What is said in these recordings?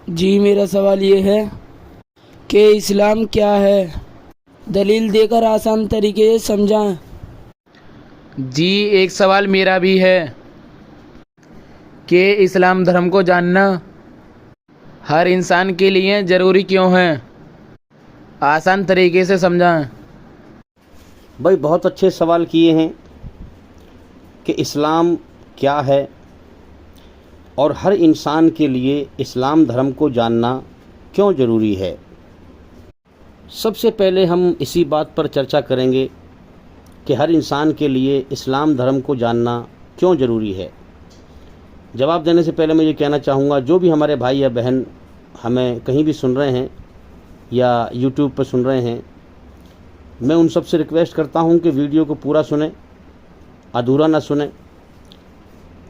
जी, मेरा सवाल ये है कि इस्लाम क्या है। दलील देकर आसान तरीके से समझाएं। जी, एक सवाल मेरा भी है कि इस्लाम धर्म को जानना हर इंसान के लिए ज़रूरी क्यों है। आसान तरीके से समझाएं। भाई बहुत अच्छे सवाल किए हैं कि इस्लाम क्या है और हर इंसान के लिए इस्लाम धर्म को जानना क्यों ज़रूरी है। सबसे पहले हम इसी बात पर चर्चा करेंगे कि हर इंसान के लिए इस्लाम धर्म को जानना क्यों ज़रूरी है। जवाब देने से पहले मैं ये कहना चाहूँगा, जो भी हमारे भाई या बहन हमें कहीं भी सुन रहे हैं या यूट्यूब पर सुन रहे हैं, मैं उन सब से रिक्वेस्ट करता हूँ कि वीडियो को पूरा सुने, अधूरा ना सुने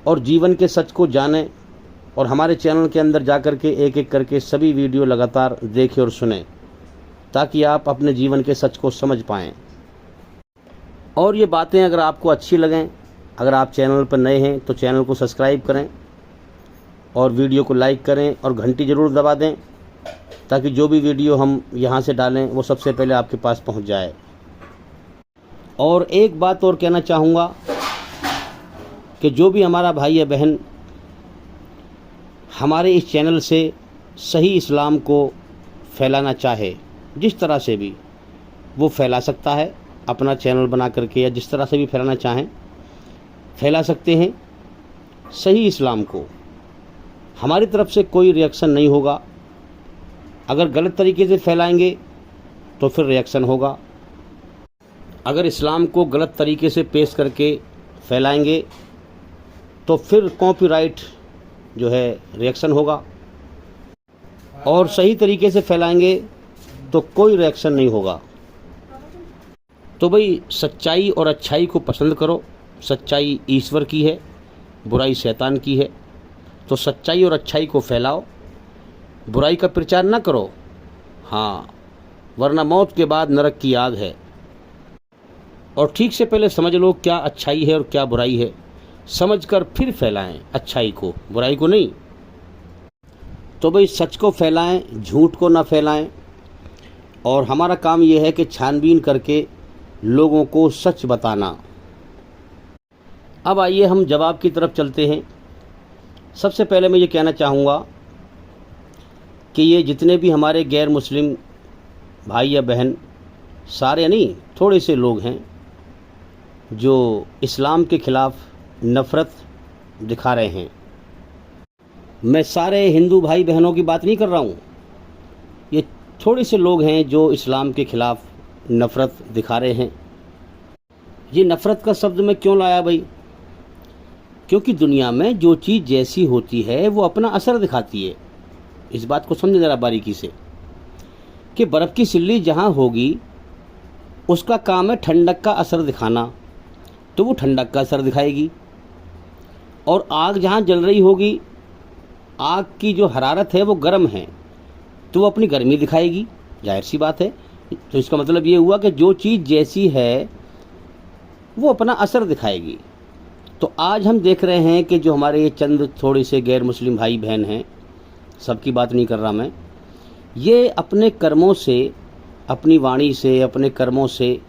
और जीवन के सच को जानें और हमारे चैनल के अंदर जा कर के एक एक करके सभी वीडियो लगातार देखें और सुनें, ताकि आप अपने जीवन के सच को समझ पाएँ। और ये बातें अगर आपको अच्छी लगें, अगर आप चैनल पर नए हैं तो चैनल को सब्सक्राइब करें और वीडियो को लाइक करें और घंटी ज़रूर दबा दें, ताकि जो भी वीडियो हम यहाँ से डालें वो सबसे पहले आपके पास पहुँच जाए। और एक बात और कहना चाहूँगा कि जो भी हमारा भाई या बहन हमारे इस चैनल से सही इस्लाम को फैलाना चाहे, जिस तरह से भी वो फैला सकता है, अपना चैनल बना करके या जिस तरह से भी फैलाना चाहें फैला सकते हैं। सही इस्लाम को हमारी तरफ से कोई रिएक्शन नहीं होगा। अगर गलत तरीके से फैलाएंगे तो फिर रिएक्शन होगा। अगर इस्लाम को गलत तरीके से पेश करके फैलाएंगे तो फिर कॉपीराइट जो है रिएक्शन होगा, और सही तरीके से फैलाएंगे तो कोई रिएक्शन नहीं होगा। तो भाई सच्चाई और अच्छाई को पसंद करो। सच्चाई ईश्वर की है, बुराई शैतान की है। तो सच्चाई और अच्छाई को फैलाओ, बुराई का प्रचार न करो। हाँ, वरना मौत के बाद नरक की आग है। और ठीक से पहले समझ लो क्या अच्छाई है और क्या बुराई है, समझकर फिर फैलाएं अच्छाई को, बुराई को नहीं। तो भाई सच को फैलाएं, झूठ को ना फैलाएं। और हमारा काम यह है कि छानबीन करके लोगों को सच बताना। अब आइए हम जवाब की तरफ चलते हैं। सबसे पहले मैं ये कहना चाहूँगा कि ये जितने भी हमारे गैर मुस्लिम भाई या बहन, सारे नहीं, थोड़े से लोग हैं जो इस्लाम के ख़िलाफ़ नफ़रत दिखा रहे हैं। मैं सारे हिंदू भाई बहनों की बात नहीं कर रहा हूँ। ये थोड़े से लोग हैं जो इस्लाम के ख़िलाफ़ नफ़रत दिखा रहे हैं। ये नफ़रत का शब्द मैं क्यों लाया भाई? क्योंकि दुनिया में जो चीज़ जैसी होती है वो अपना असर दिखाती है। इस बात को समझे ज़रा बारीकी से कि बर्फ़ की सिल्ली जहाँ होगी उसका काम है ठंडक का असर दिखाना, तो वो ठंडक का असर दिखाएगी। और आग जहाँ जल रही होगी, आग की जो हरारत है वो गर्म है, तो वो अपनी गर्मी दिखाएगी, जाहिर सी बात है। तो इसका मतलब ये हुआ कि जो चीज़ जैसी है वो अपना असर दिखाएगी। तो आज हम देख रहे हैं कि जो हमारे ये चंद थोड़े से गैर मुस्लिम भाई बहन हैं, सबकी बात नहीं कर रहा मैं, ये अपने कर्मों से, अपनी वाणी से, अपने कर्मों से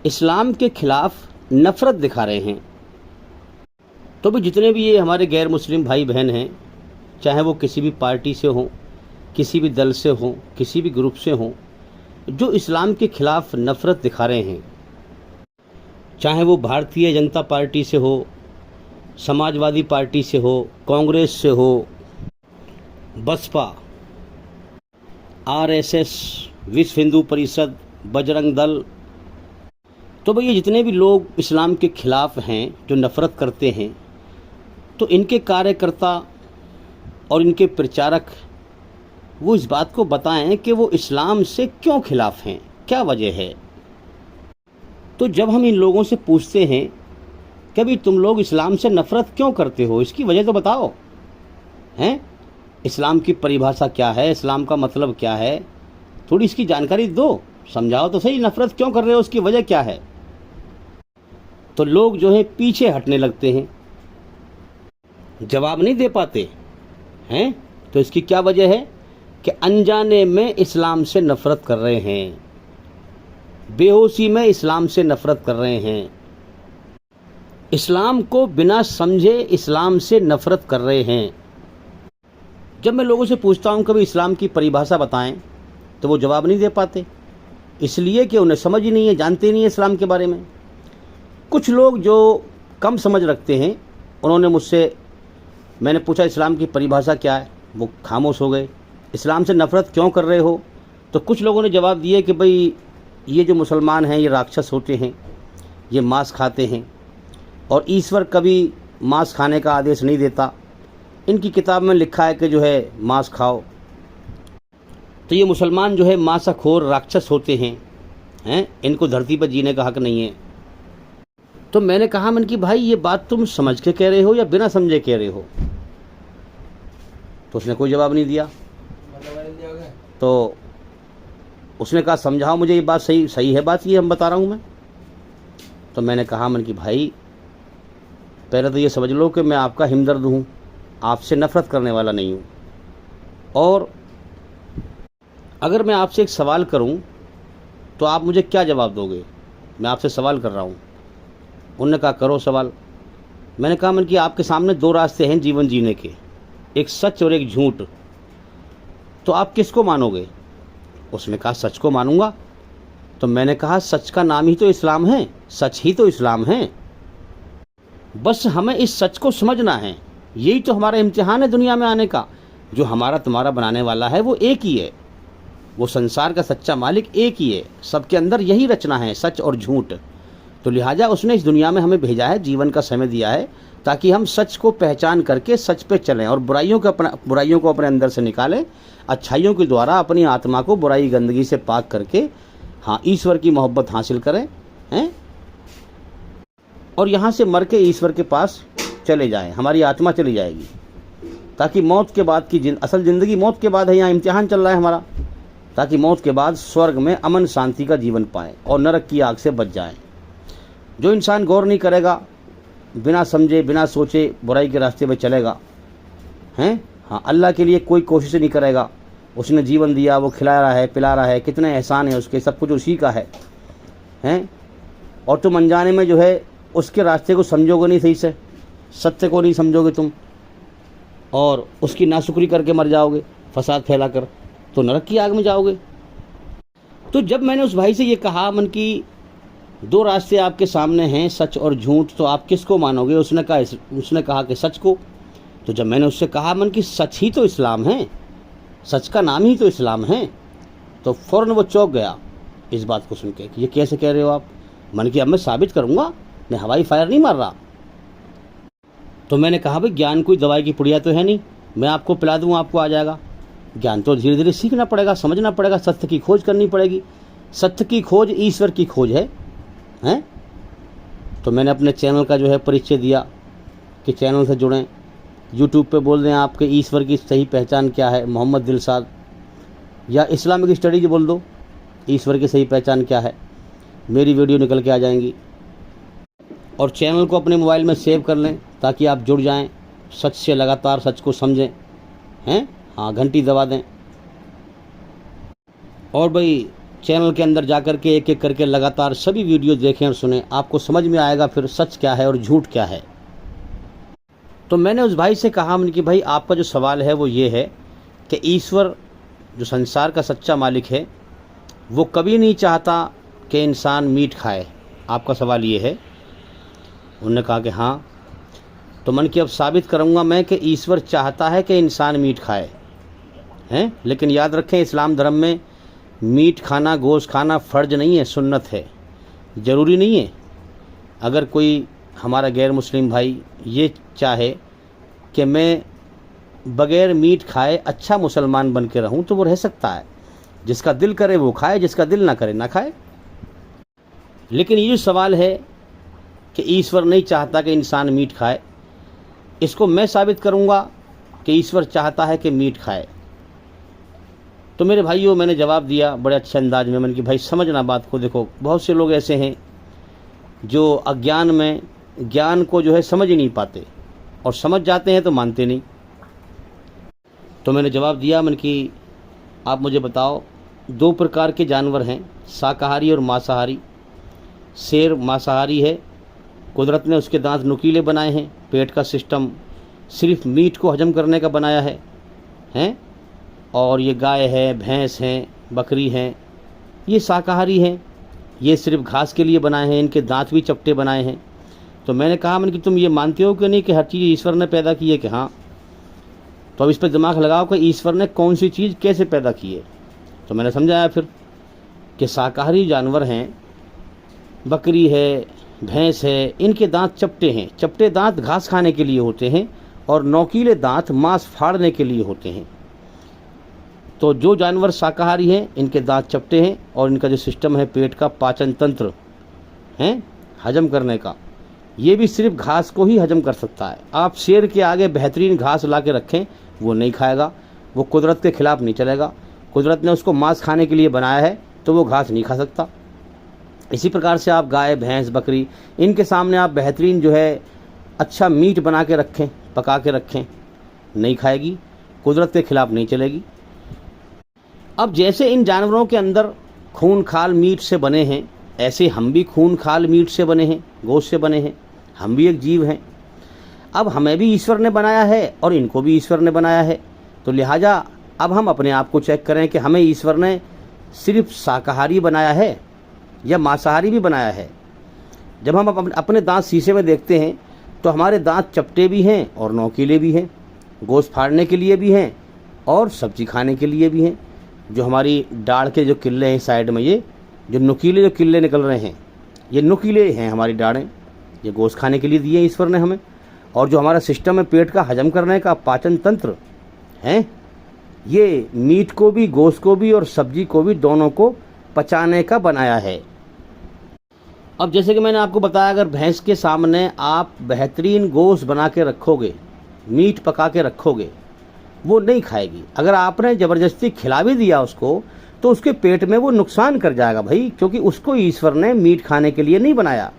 इस्लाम के ख़िलाफ़ नफ़रत दिखा रहे हैं। तो भी जितने भी ये हमारे गैर मुस्लिम भाई बहन हैं, चाहे वो किसी भी पार्टी से हों, किसी भी दल से हों, किसी भी ग्रुप से हों, जो इस्लाम के ख़िलाफ़ नफ़रत दिखा रहे हैं, चाहे वो भारतीय जनता पार्टी से हो, समाजवादी पार्टी से हो, कांग्रेस से हो, बसपा, आरएसएस, विश्व हिंदू परिषद, बजरंग दल, तो भाई ये जितने भी लोग इस्लाम के ख़िलाफ़ हैं, जो नफ़रत करते हैं, तो इनके कार्यकर्ता और इनके प्रचारक वो इस बात को बताएं कि वो इस्लाम से क्यों खिलाफ़ हैं, क्या वजह है। तो जब हम इन लोगों से पूछते हैं कि भाई तुम लोग इस्लाम से नफ़रत क्यों करते हो, इसकी वजह तो बताओ, हैं? इस्लाम की परिभाषा क्या है, इस्लाम का मतलब क्या है, थोड़ी इसकी जानकारी दो, समझाओ तो सही, नफ़रत क्यों कर रहे हो, उसकी वजह क्या है। तो लोग जो है पीछे हटने लगते हैं, जवाब नहीं दे पाते हैं। तो इसकी क्या वजह है कि अनजाने में इस्लाम से नफ़रत कर रहे हैं, बेहोशी में इस्लाम से नफ़रत कर रहे हैं, इस्लाम को बिना समझे इस्लाम से नफ़रत कर रहे हैं। जब मैं लोगों से पूछता हूँ कभी इस्लाम की परिभाषा बताएं तो वो जवाब नहीं दे पाते, इसलिए कि उन्हें समझ ही नहीं है, जानते नहीं है इस्लाम के बारे में। कुछ लोग जो कम समझ रखते हैं उन्होंने मुझसे, मैंने पूछा इस्लाम की परिभाषा क्या है, वो खामोश हो गए। इस्लाम से नफ़रत क्यों कर रहे हो? तो कुछ लोगों ने जवाब दिए कि भाई ये जो मुसलमान हैं ये राक्षस होते हैं, ये मांस खाते हैं और ईश्वर कभी मांस खाने का आदेश नहीं देता, इनकी किताब में लिखा है कि जो है मांस खाओ, तो ये मुसलमान जो है मांसाखोर राक्षस होते हैं, इनको धरती पर जीने का हक नहीं है। तो मैंने कहा मन कि भाई ये बात तुम समझ के कह रहे हो या बिना समझे कह रहे हो? तो उसने कोई जवाब नहीं दिया। तो उसने कहा समझाओ मुझे, ये बात सही है बात, ये हम बता रहा हूँ मैं। तो मैंने कहा मन कि भाई पहले तो ये समझ लो कि मैं आपका हमदर्द हूँ, आपसे नफ़रत करने वाला नहीं हूँ। और अगर मैं आपसे एक सवाल करूँ तो आप मुझे क्या जवाब दोगे? मैं आपसे सवाल कर रहा हूँ। उन्होंने कहा करो सवाल। मैंने कहा मन कि आपके सामने दो रास्ते हैं जीवन जीने के, एक सच और एक झूठ, तो आप किसको मानोगे? उसने कहा सच को मानूंगा। तो मैंने कहा सच का नाम ही तो इस्लाम है, सच ही तो इस्लाम है, बस हमें इस सच को समझना है। यही तो हमारा इम्तिहान है दुनिया में आने का। जो हमारा तुम्हारा बनाने वाला है वो एक ही है, वो संसार का सच्चा मालिक एक ही है, सबके अंदर यही रचना है, सच और झूठ। तो लिहाजा उसने इस दुनिया में हमें भेजा है, जीवन का समय दिया है ताकि हम सच को पहचान करके सच पे चलें और बुराइयों को अपने अंदर से निकालें, अच्छाइयों के द्वारा अपनी आत्मा को बुराई गंदगी से पाक करके हाँ ईश्वर की मोहब्बत हासिल करें, हैं, और यहाँ से मर के ईश्वर के पास चले जाएं, हमारी आत्मा चली जाएगी, ताकि मौत के बाद की असल ज़िंदगी मौत के बाद है, यहाँ इम्तिहान चल रहा है हमारा, ताकि मौत के बाद स्वर्ग में अमन शांति का जीवन पाएँ और नरक की आग से बच जाएं। जो इंसान गौर नहीं करेगा, बिना समझे बिना सोचे बुराई के रास्ते पे चलेगा, हैं, हाँ, अल्लाह के लिए कोई कोशिश नहीं करेगा, उसने जीवन दिया, वो खिला रहा है पिला रहा है, कितने एहसान है उसके, सब कुछ उसी का है, हैं, और तुम अनजाने में जो है उसके रास्ते को समझोगे नहीं, सही से सत्य को नहीं समझोगे तुम, और उसकी नाशुक्री करके मर जाओगे, फसाद फैला कर, तो नरक की आग में जाओगे। तो जब मैंने उस भाई से ये कहा मन की दो रास्ते आपके सामने हैं, सच और झूठ, तो आप किसको मानोगे? उसने कहा कि सच को। तो जब मैंने उससे कहा मन कि सच ही तो इस्लाम है, सच का नाम ही तो इस्लाम है, तो फ़ौरन वो चौंक गया इस बात को सुन के कि ये कैसे कह रहे हो आप? मन कि अब मैं साबित करूँगा, मैं हवाई फायर नहीं मार रहा। तो मैंने कहा भाई ज्ञान कोई दवाई की पुड़िया तो है नहीं, मैं आपको पिला दूँ आपको आ जाएगा। ज्ञान तो धीरे धीरे सीखना पड़ेगा, समझना पड़ेगा, सत्य की खोज करनी पड़ेगी। सत्य की खोज ईश्वर की खोज है, हैं? तो मैंने अपने चैनल का जो है परिचय दिया कि चैनल से जुड़ें, यूट्यूब पे बोल दें आपके ईश्वर की सही पहचान क्या है, मोहम्मद दिलसाद, या इस्लामिक स्टडीज बोल दो ईश्वर की सही पहचान क्या है, मेरी वीडियो निकल के आ जाएंगी। और चैनल को अपने मोबाइल में सेव कर लें ताकि आप जुड़ जाएं, सच से लगातार सच को समझें, हैं, हाँ, घंटी दबा दें। और भाई चैनल के अंदर जाकर के एक एक करके लगातार सभी वीडियो देखें और सुनें, आपको समझ में आएगा फिर सच क्या है और झूठ क्या है। तो मैंने उस भाई से कहा कि भाई आपका जो सवाल है वो ये है कि ईश्वर जो संसार का सच्चा मालिक है वो कभी नहीं चाहता कि इंसान मीट खाए, आपका सवाल ये है? उन्होंने कहा कि हाँ। तो मन की अब साबित करूँगा मैं कि ईश्वर चाहता है कि इंसान मीट खाए, हैं, लेकिन याद रखें इस्लाम धर्म में मीट खाना, गोश्त खाना फ़र्ज नहीं है, सुन्नत है, ज़रूरी नहीं है। अगर कोई हमारा गैर मुस्लिम भाई ये चाहे कि मैं बग़ैर मीट खाए अच्छा मुसलमान बन के रहूँ तो वो रह सकता है, जिसका दिल करे वो खाए, जिसका दिल ना करे ना खाए। लेकिन ये जो सवाल है कि ईश्वर नहीं चाहता कि इंसान मीट खाए, इसको मैं साबित करूँगा कि ईश्वर चाहता है कि मीट खाए। तो मेरे भाइयों मैंने जवाब दिया बड़े अच्छे अंदाज में, मैंने कि भाई समझना बात को, देखो बहुत से लोग ऐसे हैं जो अज्ञान में ज्ञान को जो है समझ ही नहीं पाते, और समझ जाते हैं तो मानते नहीं। तो मैंने जवाब दिया मन कि आप मुझे बताओ, दो प्रकार के जानवर हैं, शाकाहारी और मांसाहारी। शेर मांसाहारी है, कुदरत ने उसके दांत नुकीले बनाए हैं, पेट का सिस्टम सिर्फ मीट को हजम करने का बनाया है, हैं? और ये गाय है, भैंस हैं, बकरी हैं, ये शाकाहारी हैं, ये सिर्फ घास के लिए बनाए हैं, इनके दांत भी चपटे बनाए हैं। तो मैंने कहा कि तुम ये मानते हो कि नहीं कि हर चीज़ ईश्वर ने पैदा की है? कि हाँ। तो अब इस पर दिमाग लगाओ कि ईश्वर ने कौन सी चीज़ कैसे पैदा की है। तो मैंने समझाया फिर कि शाकाहारी जानवर हैं, बकरी है, भैंस है, इनके दांत चपटे हैं। चपटे दांत घास खाने के लिए होते हैं और नोकीले दांत मांस फाड़ने के लिए होते हैं। तो जो जानवर शाकाहारी हैं, इनके दांत चपटे हैं और इनका जो सिस्टम है पेट का, पाचन तंत्र है हजम करने का, ये भी सिर्फ घास को ही हजम कर सकता है। आप शेर के आगे बेहतरीन घास ला के रखें, वो नहीं खाएगा, वो कुदरत के खिलाफ नहीं चलेगा। कुदरत ने उसको मांस खाने के लिए बनाया है तो वो घास नहीं खा सकता। इसी प्रकार से आप गाय, भैंस, बकरी, इनके सामने आप बेहतरीन जो है अच्छा मीट बना के रखें, पका के रखें, नहीं खाएगी, कुदरत के खिलाफ नहीं चलेगी। अब जैसे इन जानवरों के अंदर खून खाल मीट से बने हैं, ऐसे हम भी खून खाल मीट से बने हैं, गोश्त से बने हैं, हम भी एक जीव हैं। अब हमें भी ईश्वर ने बनाया है और इनको भी ईश्वर ने बनाया है। तो लिहाजा अब हम अपने आप को चेक करें कि हमें ईश्वर ने सिर्फ शाकाहारी बनाया है या मांसाहारी भी बनाया है। जब हम अपने दांत शीशे में देखते हैं तो हमारे दांत चपटे भी हैं और नोकीले भी हैं, गोश्त फाड़ने के लिए भी हैं और सब्जी खाने के लिए भी हैं। जो हमारी दाढ़ के जो किल्ले हैं साइड में, ये जो नुकीले जो किल्ले निकल रहे हैं, ये नुकीले हैं हमारी दाढ़ें, ये गोश्त खाने के लिए दिए ईश्वर ने हमें। और जो हमारा सिस्टम है पेट का हजम करने का, पाचन तंत्र है, ये मीट को भी, गोश्त को भी और सब्जी को भी, दोनों को पचाने का बनाया है। अब जैसे कि मैंने आपको बताया, अगर भैंस के सामने आप बेहतरीन गोश्त बना के रखोगे, मीट पका के रखोगे, वो नहीं खाएगी। अगर आपने ज़बरदस्ती खिला भी दिया उसको तो उसके पेट में वो नुकसान कर जाएगा भाई, क्योंकि उसको ईश्वर ने मीट खाने के लिए नहीं बनाया।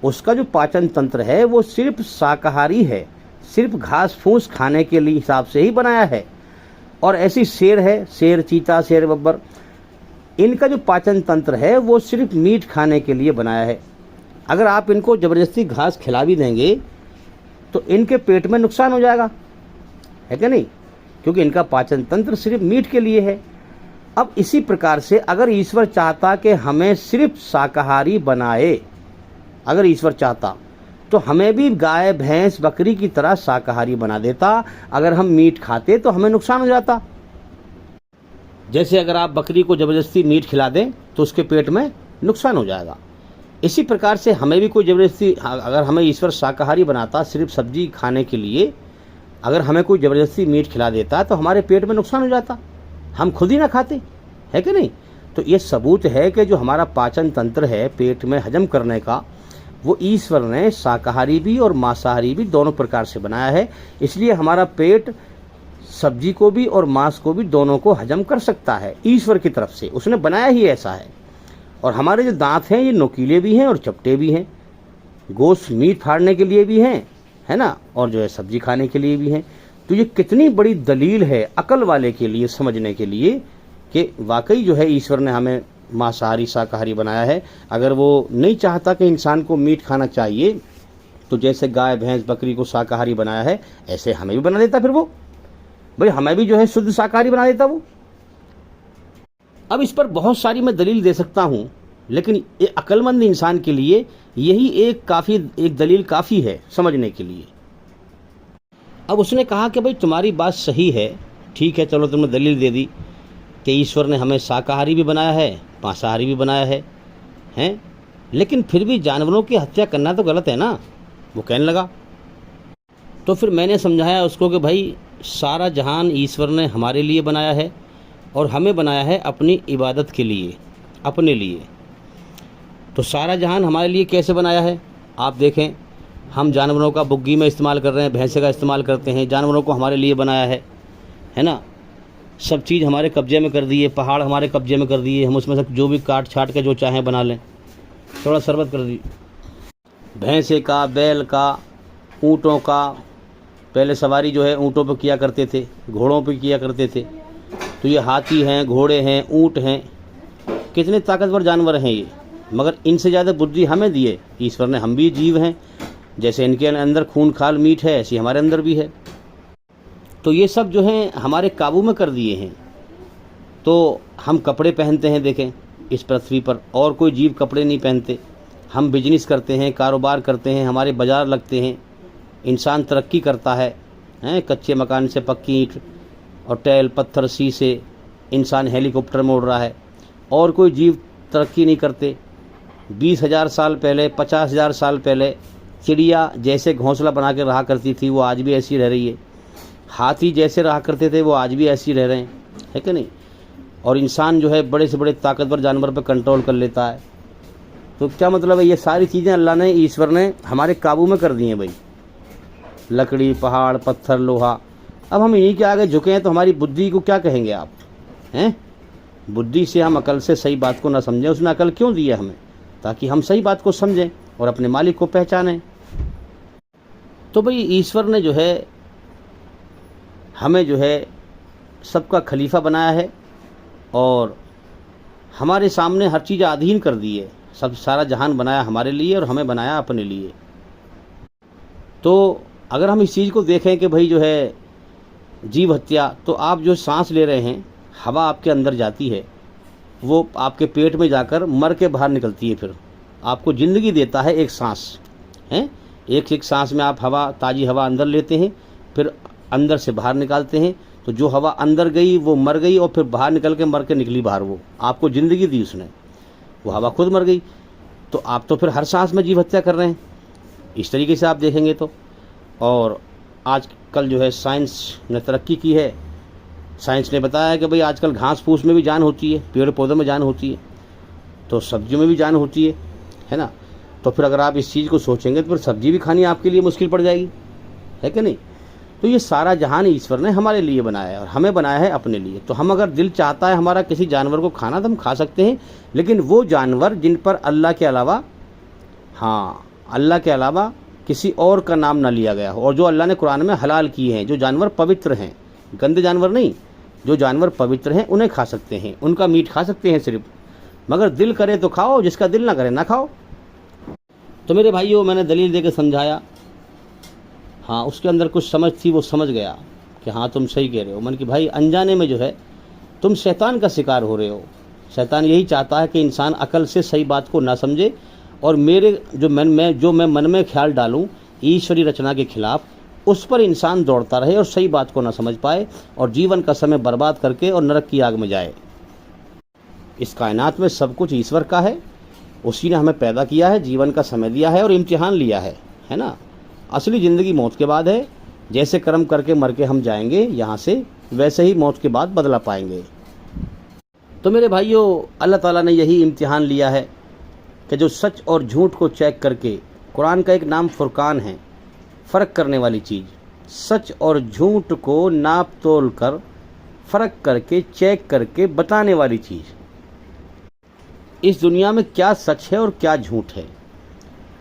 उसका जो पाचन तंत्र है वो सिर्फ शाकाहारी है, सिर्फ घास फूस खाने के लिए हिसाब से ही बनाया है। और ऐसी शेर है, शेर, चीता, शेर, बब्बर, इनका जो पाचन तंत्र है वो सिर्फ मीट खाने के लिए बनाया है। अगर आप इनको ज़बरदस्ती घास खिला भी देंगे तो इनके पेट में नुकसान हो जाएगा, है कि नहीं? क्योंकि इनका पाचन तंत्र सिर्फ मीट के लिए है। अब इसी प्रकार से अगर ईश्वर चाहता कि हमें सिर्फ शाकाहारी बनाए, अगर ईश्वर चाहता तो हमें भी गाय, भैंस, बकरी की तरह शाकाहारी बना देता। अगर हम मीट खाते तो हमें नुकसान हो जाता। जैसे अगर आप बकरी को ज़बरदस्ती मीट खिला दें तो उसके पेट में नुकसान हो जाएगा। इसी प्रकार से हमें भी कोई ज़बरदस्ती, अगर हमें ईश्वर शाकाहारी बनाता सिर्फ सब्जी खाने के लिए, अगर हमें कोई ज़बरदस्ती मीट खिला देता तो हमारे पेट में नुकसान हो जाता, हम खुद ही ना खाते, है कि नहीं? तो ये सबूत है कि जो हमारा पाचन तंत्र है पेट में हजम करने का, वो ईश्वर ने शाकाहारी भी और मांसाहारी भी दोनों प्रकार से बनाया है। इसलिए हमारा पेट सब्जी को भी और मांस को भी दोनों को हजम कर सकता है। ईश्वर की तरफ से उसने बनाया ही ऐसा है। और हमारे जो दांत हैं ये नोकीले भी हैं और चपटे भी हैं, गोश्त मीट फाड़ने के लिए भी हैं, है ना, और जो है सब्जी खाने के लिए भी हैं। तो ये कितनी बड़ी दलील है अकल वाले के लिए समझने के लिए कि वाकई जो है ईश्वर ने हमें मांसाहारी शाकाहारी बनाया है। अगर वो नहीं चाहता कि इंसान को मीट खाना चाहिए तो जैसे गाय, भैंस, बकरी को शाकाहारी बनाया है, ऐसे हमें भी बना देता। फिर वो भाई हमें भी जो है शुद्ध शाकाहारी बना देता वो। अब इस पर बहुत सारी मैं दलील दे सकता हूँ, लेकिन ये अक्लमंद इंसान के लिए यही एक दलील काफ़ी है समझने के लिए। अब उसने कहा कि भाई तुम्हारी बात सही है, ठीक है, चलो तुमने दलील दे दी कि ईश्वर ने हमें शाकाहारी भी बनाया है, मांसाहारी भी बनाया है, हैं? लेकिन फिर भी जानवरों की हत्या करना तो गलत है ना, वो कहने लगा। तो फिर मैंने समझाया उसको कि भाई सारा जहान ईश्वर ने हमारे लिए बनाया है और हमें बनाया है अपनी इबादत के लिए, अपने लिए। तो सारा जहान हमारे लिए कैसे बनाया है आप देखें, हम जानवरों का बुग्गी में इस्तेमाल कर रहे हैं, भैंसे का इस्तेमाल करते हैं, जानवरों को हमारे लिए बनाया है ना। सब चीज़ हमारे कब्जे में कर दिए, पहाड़ हमारे कब्जे में कर दिए, हम उसमें से जो भी काट छाट के जो चाहें बना लें, थोड़ा शरबत कर दी। भैंसे का, बैल का, ऊँटों का, पहले सवारी जो है ऊँटों पर किया करते थे, घोड़ों पर किया करते थे, तो ये हाथी हैं, घोड़े हैं, ऊँट हैं, कितने ताकतवर जानवर हैं ये, मगर इनसे ज़्यादा बुद्धि हमें दी है ईश्वर ने। हम भी जीव हैं, जैसे इनके अंदर खून खाल मीठ है ऐसी हमारे अंदर भी है। तो ये सब जो हैं हमारे काबू में कर दिए हैं। तो हम कपड़े पहनते हैं, देखें इस पृथ्वी पर और कोई जीव कपड़े नहीं पहनते। हम बिजनेस करते हैं, कारोबार करते हैं, हमारे बाज़ार लगते हैं, इंसान तरक्की करता है, कच्चे मकान से पक्की ईंट और टैल पत्थर शीशे, इंसान हेलीकॉप्टर में उड़ रहा है। और कोई जीव तरक्की नहीं करते। 20,000 साल पहले, 50,000 साल पहले चिड़िया जैसे घोंसला बना के रहा करती थी वो आज भी ऐसी रह रही है। हाथी जैसे रहा करते थे वो आज भी ऐसी रह रहे हैं, है कि नहीं। और इंसान जो है बड़े से बड़े ताकतवर जानवर पर कंट्रोल कर लेता है। तो क्या मतलब है, ये सारी चीज़ें अल्लाह ने, ईश्वर ने हमारे काबू में कर दी हैं भाई। लकड़ी, पहाड़, पत्थर, लोहा। अब हम इन्हीं के आगे झुके हैं तो हमारी बुद्धि को क्या कहेंगे आप, हैं। बुद्धि से हम अकल से सही बात को ना समझें। उसने अकल क्यों दी है हमें, ताकि हम सही बात को समझें और अपने मालिक को पहचानें। तो भाई ईश्वर ने जो है हमें जो है सबका खलीफा बनाया है और हमारे सामने हर चीज़ अधीन कर दी है। सब सारा जहान बनाया हमारे लिए और हमें बनाया अपने लिए। तो अगर हम इस चीज़ को देखें कि भाई जो है जीव हत्या, तो आप जो सांस ले रहे हैं, हवा आपके अंदर जाती है, वो आपके पेट में जाकर मर के बाहर निकलती है। फिर आपको ज़िंदगी देता है एक सांस, हैं। एक सांस में आप हवा, ताज़ी हवा अंदर लेते हैं, फिर अंदर से बाहर निकालते हैं। तो जो हवा अंदर गई वो मर गई और फिर बाहर निकल के मर के निकली बाहर। वो आपको ज़िंदगी दी उसने, वो हवा खुद मर गई। तो आप तो फिर हर सांस में जीव हत्या कर रहे हैं, इस तरीके से आप देखेंगे तो। और आजकल जो है साइंस ने तरक्की की है। साइंस ने बताया कि भाई आजकल घास फूस में भी जान होती है, पेड़ पौधों में जान होती है, तो सब्जियों में भी जान होती है ना। तो फिर अगर आप इस चीज़ को सोचेंगे तो फिर सब्जी भी खानी आपके लिए मुश्किल पड़ जाएगी, है कि नहीं। तो ये सारा जहान ईश्वर ने हमारे लिए बनाया है और हमें बनाया है अपने लिए। तो हम अगर दिल चाहता है हमारा किसी जानवर को खाना तो हम खा सकते हैं, लेकिन वो जानवर जिन पर अल्लाह के अलावा, हाँ, अल्लाह के अलावा किसी और का नाम ना लिया गया हो, और जो अल्लाह ने कुरान में हलाल किए हैं, जो जानवर पवित्र हैं, गंदे जानवर नहीं, जो जानवर पवित्र हैं उन्हें खा सकते हैं, उनका मीट खा सकते हैं सिर्फ। मगर दिल करे तो खाओ, जिसका दिल ना करे ना खाओ। तो मेरे भाइयों, मैंने दलील दे के समझाया, हाँ, उसके अंदर कुछ समझ थी, वो समझ गया कि हाँ तुम सही कह रहे हो। मन कि भाई अनजाने में जो है तुम शैतान का शिकार हो रहे हो। शैतान यही चाहता है कि इंसान अकल से सही बात को ना समझे और मेरे जो मैं मन में ख्याल डालूं ईश्वरी रचना के खिलाफ, उस पर इंसान दौड़ता रहे और सही बात को ना समझ पाए और जीवन का समय बर्बाद करके और नरक की आग में जाए। इस कायनात में सब कुछ ईश्वर का है, उसी ने हमें पैदा किया है, जीवन का समय दिया है और इम्तिहान लिया है ना। असली ज़िंदगी मौत के बाद है। जैसे कर्म करके मर के हम जाएंगे यहाँ से, वैसे ही मौत के बाद बदला पाएंगे। तो मेरे भाइयों, अल्लाह ताला ने यही इम्तिहान लिया है कि जो सच और झूठ को चेक करके, कुरान का एक नाम फुरकान है, फ़र्क करने वाली चीज़, सच और झूठ को नाप तोल कर, फ़र्क करके, चेक करके बताने वाली चीज़। इस दुनिया में क्या सच है और क्या झूठ है।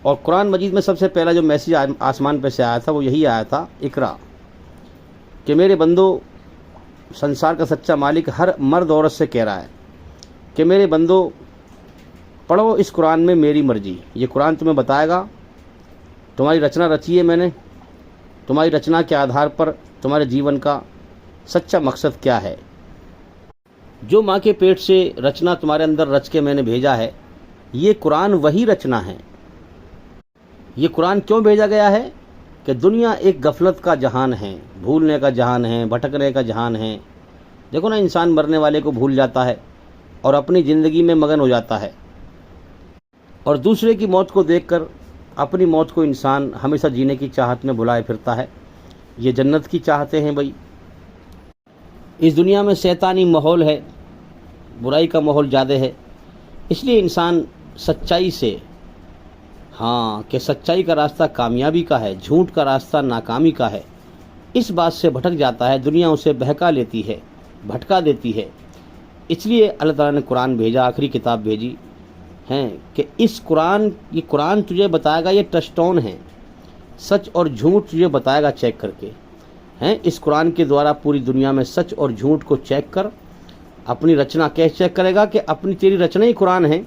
और कुरान मजीद में सबसे पहला जो मैसेज आसमान पे से आया था वो यही आया था, इकरा, कि मेरे बंदो, संसार का सच्चा मालिक हर मर्द औरत से कह रहा है कि मेरे बंदो पढ़ो इस कुरान में मेरी मर्जी। ये कुरान तुम्हें बताएगा, तुम्हारी रचना रची है मैंने, तुम्हारी रचना के आधार पर तुम्हारे जीवन का सच्चा मकसद क्या है। जो माँ के पेट से रचना तुम्हारे अंदर रच के मैंने भेजा है, ये कुरान वही रचना है। ये कुरान क्यों भेजा गया है कि दुनिया एक गफलत का जहान है, भूलने का जहान है, भटकने का जहान है। देखो ना, इंसान मरने वाले को भूल जाता है और अपनी ज़िंदगी में मगन हो जाता है, और दूसरे की मौत को देखकर अपनी मौत को इंसान हमेशा जीने की चाहत में भुलाए फिरता है। ये जन्नत की चाहते हैं भाई। इस दुनिया में शैतानी माहौल है, बुराई का माहौल ज़्यादा है, इसलिए इंसान सच्चाई से, हाँ, कि सच्चाई का रास्ता कामयाबी का है, झूठ का रास्ता नाकामी का है, इस बात से भटक जाता है। दुनिया उसे बहका लेती है, भटका देती है। इसलिए अल्लाह ताला ने कुरान भेजा, आखिरी किताब भेजी हैं कि ये कुरान तुझे बताएगा, ये टचस्टोन है, सच और झूठ तुझे बताएगा चेक करके, हैं। इस कुरान के द्वारा पूरी दुनिया में सच और झूठ को चेक कर अपनी रचना कैसे चेक करेगा कि अपनी तेरी रचना ही कुरान है,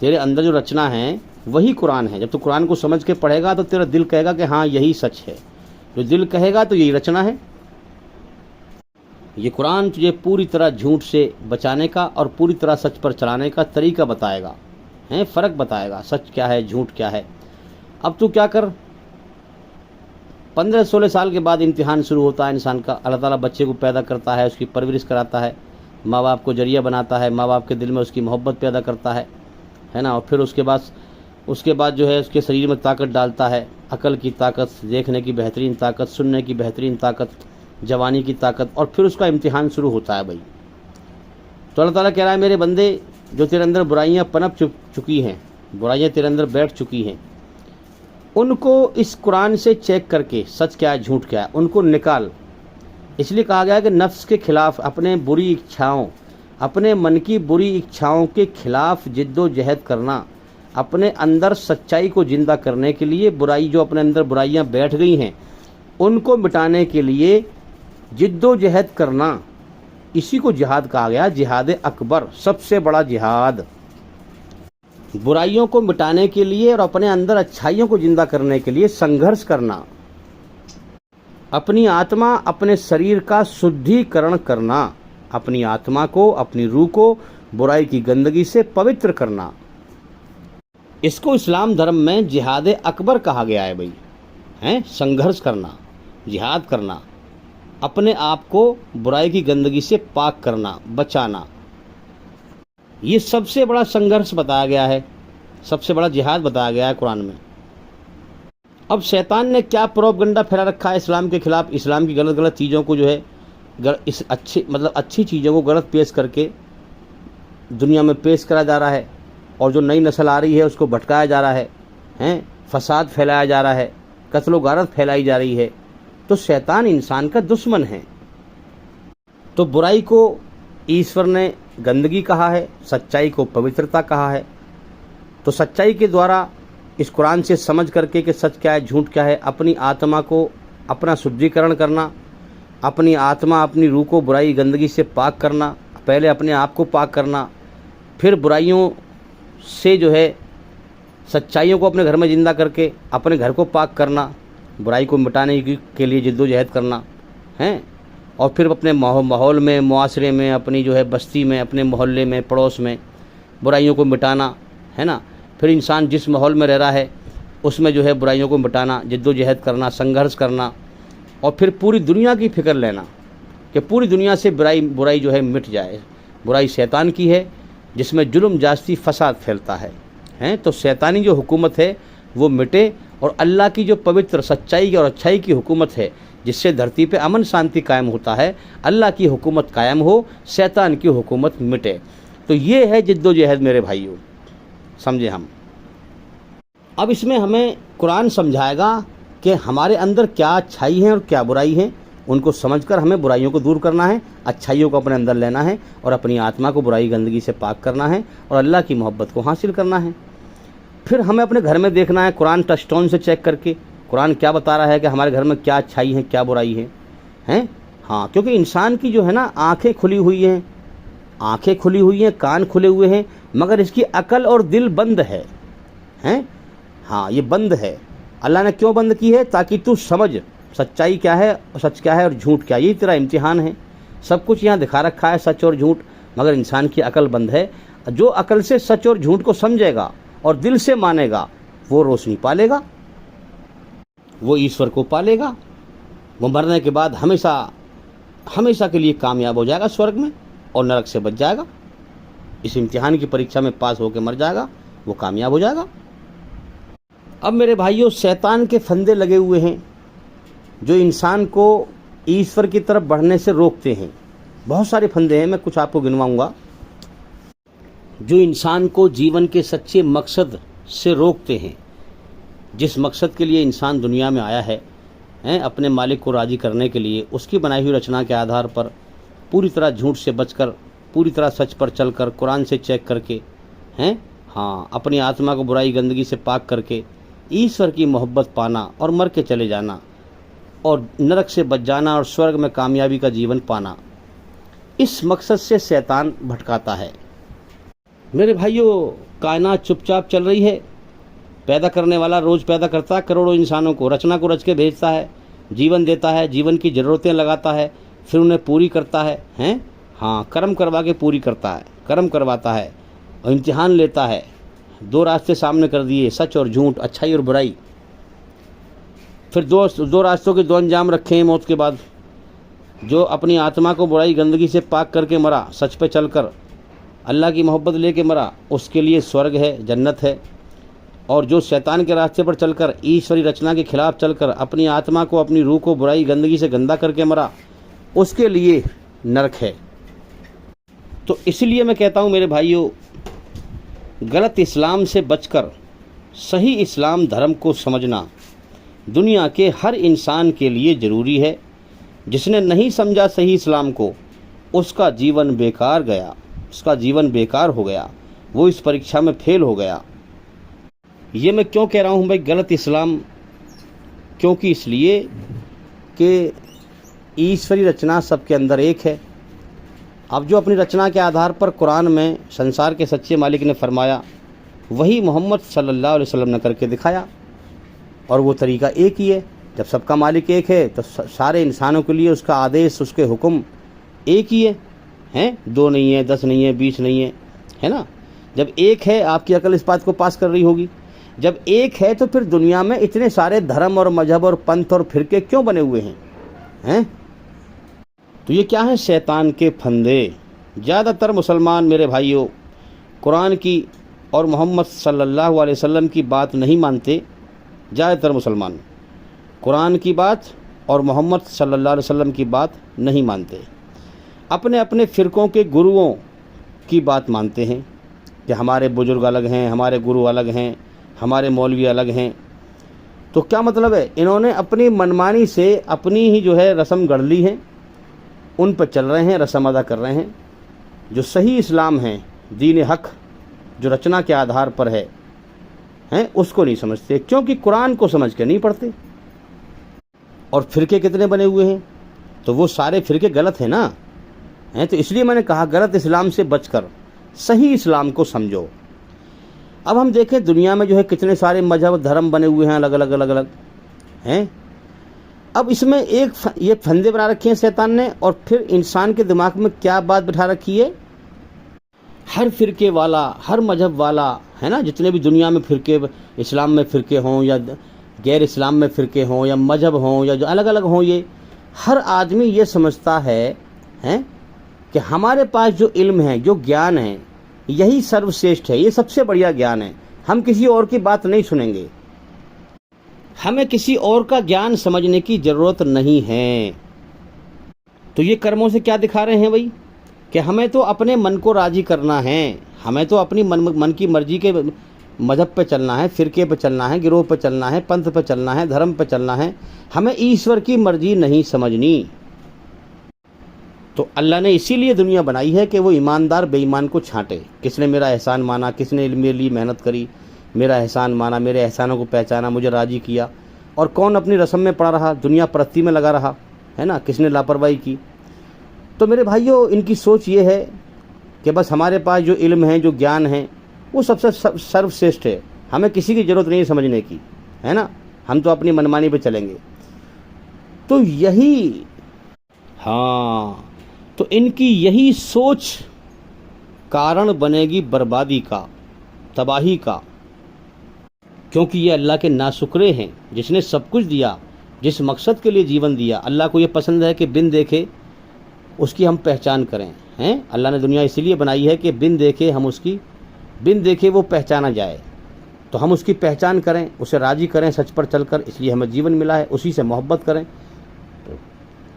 तेरे अंदर जो रचना है वही कुरान है। जब तू कुरान को समझ के पढ़ेगा तो तेरा दिल कहेगा कि हाँ यही सच है, जो दिल कहेगा तो यही रचना है। ये कुरान तुझे पूरी तरह झूठ से बचाने का और पूरी तरह सच पर चलाने का तरीका बताएगा, हैं, फ़र्क बताएगा, सच क्या है झूठ क्या है। अब तू क्या कर, 15-16 साल के बाद इम्तिहान शुरू होता है इंसान का। अल्लाह ताला बच्चे को पैदा करता है, उसकी परवरिश कराता है, माँ बाप को जरिया बनाता है, माँ बाप के दिल में उसकी मोहब्बत पैदा करता है ना। और फिर उसके बाद जो है उसके शरीर में ताकत डालता है, अकल की ताकत, देखने की बेहतरीन ताकत, सुनने की बेहतरीन ताकत, जवानी की ताकत, और फिर उसका इम्तिहान शुरू होता है भाई। तो अल्लाह ताला कह रहा है मेरे बंदे, जो तेरे अंदर बुराइयाँ पनप चुकी हैं, बुराइयाँ तेरे अंदर बैठ चुकी हैं, उनको इस कुरान से चेक करके सच क्या है झूठ क्या है उनको निकाल। इसलिए कहा गया कि नफ्स के खिलाफ, अपने बुरी इच्छाओं, अपने मन की बुरी इच्छाओं के खिलाफ जिद्दोजहद करना, अपने अंदर सच्चाई को जिंदा करने के लिए, बुराई जो अपने अंदर बुराइयां बैठ गई हैं उनको मिटाने के लिए जिद्दोजहद करना, इसी को जिहाद कहा गया, जिहाद अकबर, सबसे बड़ा जिहाद। बुराइयों को मिटाने के लिए और अपने अंदर अच्छाइयों को जिंदा करने के लिए संघर्ष करना, अपनी आत्मा अपने शरीर का शुद्धिकरण करना, अपनी आत्मा को, अपनी रूह को बुराई की गंदगी से पवित्र करना, इसको इस्लाम धर्म में जिहाद अकबर कहा गया है भाई, हैं, संघर्ष करना, जिहाद करना, अपने आप को बुराई की गंदगी से पाक करना, बचाना, ये सबसे बड़ा संघर्ष बताया गया है, सबसे बड़ा जिहाद बताया गया है कुरान में। अब शैतान ने क्या प्रोपगंडा फैला रखा है इस्लाम के खिलाफ, इस्लाम की गलत गलत चीज़ों को जो है इस अच्छी चीज़ों को गलत पेश करके दुनिया में पेश करा जा रहा है, और जो नई नस्ल आ रही है उसको भटकाया जा रहा है, हैं, फसाद फैलाया जा रहा है, कत्ल गारत फैलाई जा रही है। तो शैतान इंसान का दुश्मन है। तो बुराई को ईश्वर ने गंदगी कहा है, सच्चाई को पवित्रता कहा है। तो सच्चाई के द्वारा इस कुरान से समझ करके कि सच क्या है झूठ क्या है, अपनी आत्मा को अपना शुद्धिकरण करना, अपनी आत्मा अपनी रूह को बुराई गंदगी से पाक करना, पहले अपने आप को पाक करना, फिर बुराइयों से जो है सच्चाइयों को अपने घर में जिंदा करके अपने घर को पाक करना, बुराई को मिटाने के लिए जिद्दोजहद करना है, और फिर अपने माहौल में, मुआशरे में, अपनी जो है बस्ती में, अपने मोहल्ले में, पड़ोस में बुराइयों को मिटाना है ना। फिर इंसान जिस माहौल में रह रहा है उसमें जो है बुराइयों को मिटाना, जिद्दोजहद करना, संघर्ष करना, और फिर पूरी दुनिया की फिक्र लेना कि पूरी दुनिया से बुराई जो है मिट जाए। बुराई शैतान की है जिसमें जुल्म जास्ती फसाद फैलता है, तो शैतानी जो हुकूमत है वो मिटे, और अल्लाह की जो पवित्र सच्चाई और अच्छाई की हुकूमत है जिससे धरती पे अमन शांति कायम होता है, अल्लाह की हुकूमत कायम हो, शैतान की हुकूमत मिटे। तो ये है जिद्दोजहद मेरे भाइयों, समझे हम। अब इसमें हमें कुरान समझाएगा कि हमारे अंदर क्या अच्छाई है और क्या बुराई है, उनको समझकर हमें बुराइयों को दूर करना है, अच्छाइयों को अपने अंदर लेना है, और अपनी आत्मा को बुराई गंदगी से पाक करना है, और अल्लाह की मोहब्बत को हासिल करना है। फिर हमें अपने घर में देखना है, कुरान टचस्टोन से चेक करके कुरान क्या बता रहा है कि हमारे घर में क्या अच्छाई है क्या बुराई है, हैं। हाँ, क्योंकि इंसान की जो है ना आंखें खुली हुई हैं, कान खुले हुए हैं, मगर इसकी अकल और दिल बंद है, हैं। हाँ, ये बंद है। अल्लाह ने क्यों बंद की है? ताकि तू समझ सच्चाई क्या है, सच क्या है और झूठ क्या है। ये तेरा इम्तिहान है। सब कुछ यहाँ दिखा रखा है, सच और झूठ, मगर इंसान की अकल बंद है। जो अकल से सच और झूठ को समझेगा और दिल से मानेगा, वो रोशनी पालेगा, वो ईश्वर को पालेगा, वो मरने के बाद हमेशा के लिए कामयाब हो जाएगा स्वर्ग में, और नरक से बच जाएगा। इस इम्तिहान की परीक्षा में पास होकर मर जाएगा, वो कामयाब हो जाएगा। अब मेरे भाइयों, शैतान के फंदे लगे हुए हैं जो इंसान को ईश्वर की तरफ बढ़ने से रोकते हैं। बहुत सारे फंदे हैं, मैं कुछ आपको गिनवाऊंगा, जो इंसान को जीवन के सच्चे मकसद से रोकते हैं। जिस मकसद के लिए इंसान दुनिया में आया है, अपने मालिक को राज़ी करने के लिए, उसकी बनाई हुई रचना के आधार पर पूरी तरह झूठ से बचकर, पूरी तरह सच पर चलकर, कुरान से चेक करके, हाँ, अपनी आत्मा को बुराई गंदगी से पाक करके ईश्वर की मोहब्बत पाना और मर के चले जाना, और नरक से बच जाना और स्वर्ग में कामयाबी का जीवन पाना। इस मकसद से शैतान भटकाता है। मेरे भाइयों, कायनात चुपचाप चल रही है। पैदा करने वाला रोज़ पैदा करता है करोड़ों इंसानों को, रचना को रच के भेजता है, जीवन देता है, जीवन की ज़रूरतें लगाता है, फिर उन्हें पूरी करता है, हैं? हाँ, कर्म करवा के पूरी करता है, कर्म करवाता है और इम्तिहान लेता है। दो रास्ते सामने कर दिए, सच और झूठ, अच्छाई और बुराई। फिर दो रास्तों के दो अंजाम रखे हैं मौत के बाद। जो अपनी आत्मा को बुराई गंदगी से पाक करके मरा, सच पे चलकर अल्लाह की मोहब्बत लेके मरा, उसके लिए स्वर्ग है, जन्नत है। और जो शैतान के रास्ते पर चलकर, ईश्वरी रचना के खिलाफ चलकर अपनी आत्मा को, अपनी रूह को बुराई गंदगी से गंदा करके मरा, उसके लिए नरक है। तो इसलिए मैं कहता हूँ मेरे भाइयों, गलत इस्लाम से बचकर सही इस्लाम धर्म को समझना दुनिया के हर इंसान के लिए ज़रूरी है। जिसने नहीं समझा सही इस्लाम को, उसका जीवन बेकार गया, उसका जीवन बेकार हो गया, वो इस परीक्षा में फेल हो गया। ये मैं क्यों कह रहा हूँ भाई गलत इस्लाम? क्योंकि इसलिए कि ईश्वरी रचना सबके अंदर एक है। अब जो अपनी रचना के आधार पर कुरान में संसार के सच्चे मालिक ने फरमाया, वही मोहम्मद सल्लल्लाहु अलैहि वसल्लम ने करके दिखाया, और वो तरीका एक ही है। जब सबका मालिक एक है तो सारे इंसानों के लिए उसका आदेश, उसके हुक्म एक ही है, हैं? 2 नहीं है, 10 नहीं है, 20 नहीं है ना? जब एक है, आपकी अकल इस बात को पास कर रही होगी। जब एक है तो फिर दुनिया में इतने सारे धर्म और मजहब और पंथ और फिरके क्यों बने हुए हैं? तो ये क्या है? शैतान के फंदे। ज़्यादातर मुसलमान मेरे भाइयों कुरान की और मोहम्मद सल्लल्लाहु अलैहि वसल्लम की बात नहीं मानते। ज़्यादातर मुसलमान कुरान की बात और मोहम्मद सल्लल्लाहु अलैहि वसल्लम की बात नहीं मानते। अपने अपने फ़िरक़ों के गुरुओं की बात मानते हैं कि हमारे बुज़ुर्ग अलग हैं, हमारे गुरु अलग हैं, हमारे मौलवी अलग हैं। तो क्या मतलब है? इन्होंने अपनी मनमानी से अपनी ही जो है रस्म गढ़ ली है, उन पर चल रहे हैं, रस्म अदा कर रहे हैं। जो सही इस्लाम है, दीन हक जो रचना के आधार पर है, उसको नहीं समझते, क्योंकि कुरान को समझ के नहीं पढ़ते। और फ़िरके कितने बने हुए हैं, तो वो सारे फ़िरके गलत हैं ना, तो इसलिए मैंने कहा गलत इस्लाम से बचकर सही इस्लाम को समझो। अब हम देखें दुनिया में जो है कितने सारे मजहब धर्म बने हुए हैं, अलग अलग अलग अलग हैं। अब इसमें एक ये फंदे बना रखे हैं शैतान ने, और फिर इंसान के दिमाग में क्या बात बिठा रखी है? हर फ़िरके वाला, हर मजहब वाला, है ना, जितने भी दुनिया में फ़िरके, इस्लाम में फ़िरके हों या गैर इस्लाम में फ़िरके हों या मजहब हों या जो अलग अलग हों, ये हर आदमी ये समझता है कि हमारे पास जो इल्म है, जो ज्ञान है, यही सर्वश्रेष्ठ है, ये सबसे बढ़िया ज्ञान है, हम किसी और की बात नहीं सुनेंगे, हमें किसी और का ज्ञान समझने की ज़रूरत नहीं है। तो ये कर्मों से क्या दिखा रहे हैं भाई? कि हमें तो अपने मन को राज़ी करना है, हमें तो अपनी मन की मर्जी के मजहब पे चलना है, फ़िरके पे चलना है, गिरोह पे चलना है, पंथ पे चलना है, धर्म पे चलना है, हमें ईश्वर की मर्जी नहीं समझनी। तो अल्लाह ने इसीलिए दुनिया बनाई है कि वो ईमानदार बेईमान को छांटे। किसने मेरा एहसान माना, किसने मेरे लिए मेहनत करी, मेरा एहसान माना, मेरे एहसानों को पहचाना, मुझे राज़ी किया, और कौन अपनी रस्म में पड़ा रहा, दुनिया परस्ती में लगा रहा, है ना, किसने लापरवाही की। तो मेरे भाइयों, इनकी सोच ये है कि बस हमारे पास जो इल्म है, जो ज्ञान है, वो सबसे सर्वश्रेष्ठ है, हमें किसी की ज़रूरत नहीं समझने की, है ना, हम तो अपनी मनमानी पे चलेंगे। तो यही, हाँ, तो इनकी यही सोच कारण बनेगी बर्बादी का, तबाही का, क्योंकि ये अल्लाह के नाशुक्रे हैं, जिसने सब कुछ दिया, जिस मकसद के लिए जीवन दिया। अल्लाह को ये पसंद है कि बिन देखे उसकी हम पहचान करें, हैं? अल्लाह ने दुनिया इसीलिए बनाई है कि बिन देखे वो पहचाना जाए, तो हम उसकी पहचान करें, उसे राज़ी करें सच पर चलकर, इसलिए हमें जीवन मिला है, उसी से मोहब्बत करें। तो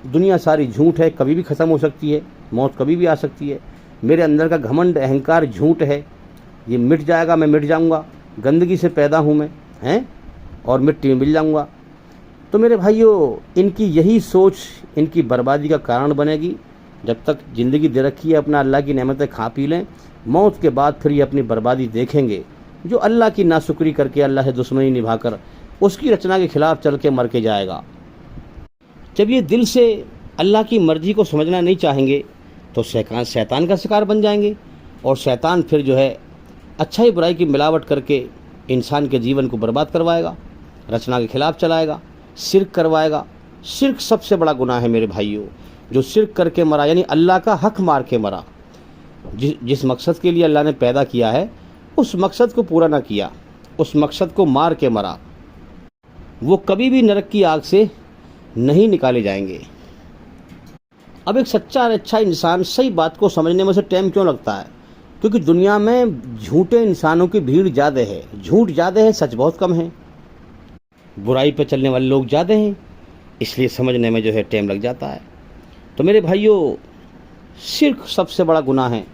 दुनिया सारी झूठ है, कभी भी ख़त्म हो सकती है, मौत कभी भी आ सकती है। मेरे अंदर का घमंड, अहंकार झूठ है, ये मिट जाएगा, मैं मिट जाऊँगा, गंदगी से पैदा हूँ मैं, हैं, और मिट्टी में मिल जाऊँगा। तो मेरे भाइयों, इनकी यही सोच इनकी बर्बादी का कारण बनेगी। जब तक ज़िंदगी दे रखी है, अपना अल्लाह की नेमतें खा पी लें, मौत के बाद फिर ये अपनी बर्बादी देखेंगे। जो अल्लाह की नाशुक्री करके, अल्लाह से दुश्मनी निभाकर, उसकी रचना के खिलाफ चल के मर के जाएगा। जब ये दिल से अल्लाह की मर्ज़ी को समझना नहीं चाहेंगे, तो शैतान का शिकार बन जाएंगे, और शैतान फिर जो है अच्छाई बुराई की मिलावट करके इंसान के जीवन को बर्बाद करवाएगा, रचना के खिलाफ चलाएगा, शिर्क करवाएगा। शिर्क सबसे बड़ा गुनाह है मेरे भाइयों। जो शिर्क करके मरा, यानी अल्लाह का हक मार के मरा, जिस मकसद के लिए अल्लाह ने पैदा किया है उस मकसद को पूरा ना किया, उस मकसद को मार के मरा, वो कभी भी नरक की आग से नहीं निकाले जाएंगे। अब एक सच्चा और अच्छा इंसान सही बात को समझने में उसे टाइम क्यों लगता है? क्योंकि दुनिया में झूठे इंसानों की भीड़ ज़्यादा है, झूठ ज़्यादा है, सच बहुत कम है। बुराई पर चलने वाले लोग ज़्यादा हैं, इसलिए समझने में जो है टाइम लग जाता है। तो मेरे भाइयों, शिर्क सबसे बड़ा गुनाह है,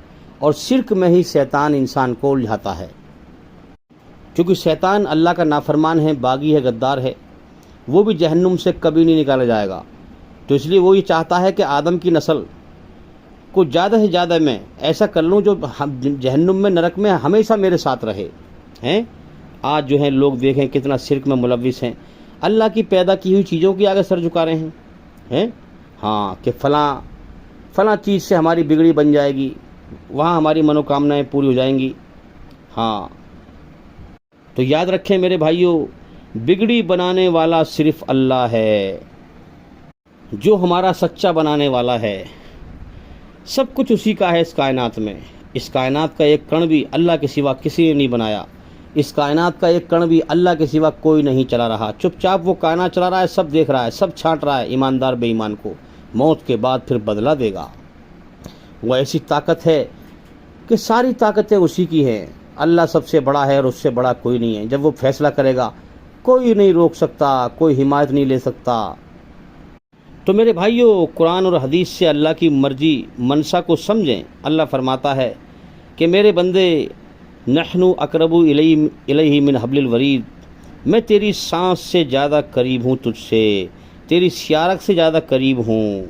और शिर्क में ही शैतान इंसान को उलझाता है। क्योंकि शैतान अल्लाह का नाफरमान है, बागी है, गद्दार है, वो भी जहन्नुम से कभी नहीं निकाला जाएगा। तो इसलिए वो ये चाहता है कि आदम की नस्ल को ज़्यादा से ज़्यादा मैं ऐसा कर लूँ जो जहन्नुम में, नरक में हमेशा मेरे साथ रहे हैं। आज जो है लोग देखें कितना शिर्क में मुलव्विस हैं, अल्लाह की पैदा की हुई चीज़ों की आगे सर झुका रहे हैं। हाँ, कि फलां चीज़ से हमारी बिगड़ी बन जाएगी, वहाँ हमारी मनोकामनाएं पूरी हो जाएंगी। हाँ, तो याद रखें मेरे भाइयों, बिगड़ी बनाने वाला सिर्फ अल्लाह है, जो हमारा सच्चा बनाने वाला है। सब कुछ उसी का है इस कायनात में। इस कायनात का एक कण भी अल्लाह के सिवा किसी ने नहीं बनाया। इस कायनात का एक कण भी अल्लाह के सिवा कोई नहीं चला रहा। चुपचाप वो कायनात चला रहा है, सब देख रहा है, सब छांट रहा है ईमानदार बेईमान को। मौत के बाद फिर बदला देगा। वो ऐसी ताकत है कि सारी ताकतें उसी की हैं। अल्लाह सबसे बड़ा है और उससे बड़ा कोई नहीं है। जब वो फैसला करेगा कोई नहीं रोक सकता, कोई हिमायत नहीं ले सकता। तो मेरे भाइयों, कुरान और हदीस से अल्लाह की मर्जी मनसा को समझें। अल्लाह फरमाता है कि मेरे बंदे, नहनु अकरबु इलैहि मिन हब्लिल वरीद, मैं तेरी सांस से ज़्यादा करीब हूँ तुझसे, तेरी सियारक से ज़्यादा करीब हूँ,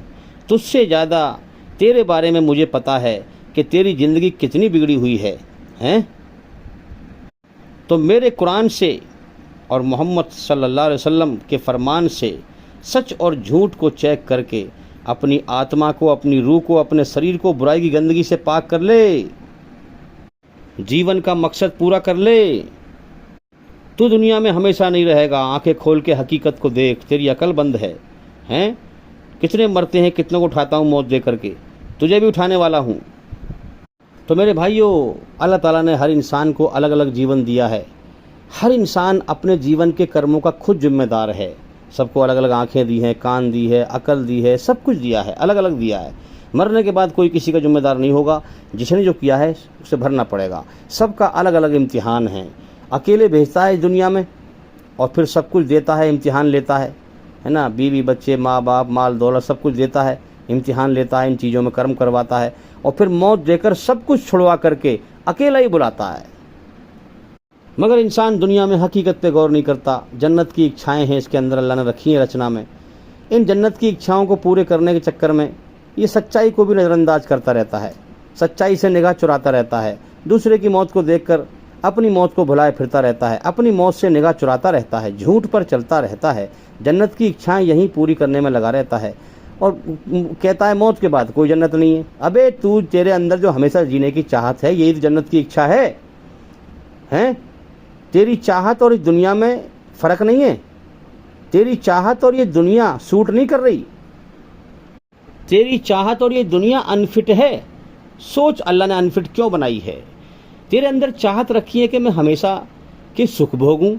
तुझसे ज़्यादा तेरे बारे में मुझे पता है कि तेरी ज़िंदगी कितनी बिगड़ी हुई है, हैं? तो मेरे कुरान से और मोहम्मद सल्लल्लाहु अलैहि वसल्लम के फरमान से सच और झूठ को चेक करके अपनी आत्मा को, अपनी रूह को, अपने शरीर को बुराई की गंदगी से पाक कर ले, जीवन का मकसद पूरा कर ले। तू दुनिया में हमेशा नहीं रहेगा। आंखें खोल के हकीकत को देख, तेरी अकल बंद है, हैं? कितने मरते हैं, कितनों को उठाता हूँ मौत दे करके, तुझे भी उठाने वाला हूँ। तो मेरे भाइयों, अल्लाह ताला ने हर इंसान को अलग अलग जीवन दिया है। हर इंसान अपने जीवन के कर्मों का खुद जिम्मेदार है। सबको अलग अलग आंखें दी हैं, कान दी है, अकल दी है, सब कुछ दिया है, अलग अलग दिया है। मरने के बाद कोई किसी का जिम्मेदार नहीं होगा। जिसने जो किया है उसे भरना पड़ेगा। सबका अलग अलग इम्तिहान है। अकेले भेजता है इस दुनिया में और फिर सब कुछ देता है, इम्तिहान लेता है ना। बीवी बच्चे, माँ बाप, माल दौलत सब कुछ देता है, इम्तिहान लेता है, इन चीज़ों में कर्म करवाता है और फिर मौत देकर सब कुछ छुड़वा करके अकेला ही बुलाता है। मगर इंसान दुनिया में हकीकत पे गौर नहीं करता। जन्नत की इच्छाएं हैं इसके अंदर, अल्लाह ने रखी हैं रचना में। इन जन्नत की इच्छाओं को पूरे करने के चक्कर में ये सच्चाई को भी नज़रअंदाज करता रहता है, सच्चाई से निगाह चुराता रहता है, दूसरे की मौत को देखकर अपनी मौत को भुलाए फिरता रहता है, अपनी मौत से निगाह चुराता रहता है, झूठ पर चलता रहता है, जन्नत की इच्छाएं यहीं पूरी करने में लगा रहता है और कहता है मौत के बाद कोई जन्नत नहीं है। अबे तू, तेरे अंदर जो हमेशा जीने की चाहत है, यही तो जन्नत की इच्छा है, हैं? तेरी चाहत और इस दुनिया में फ़र्क नहीं है। तेरी चाहत और ये दुनिया सूट नहीं कर रही। तेरी चाहत और ये दुनिया अनफिट है। सोच, अल्लाह ने अनफिट क्यों बनाई है? तेरे अंदर चाहत रखी है कि मैं हमेशा के सुख भोगूं,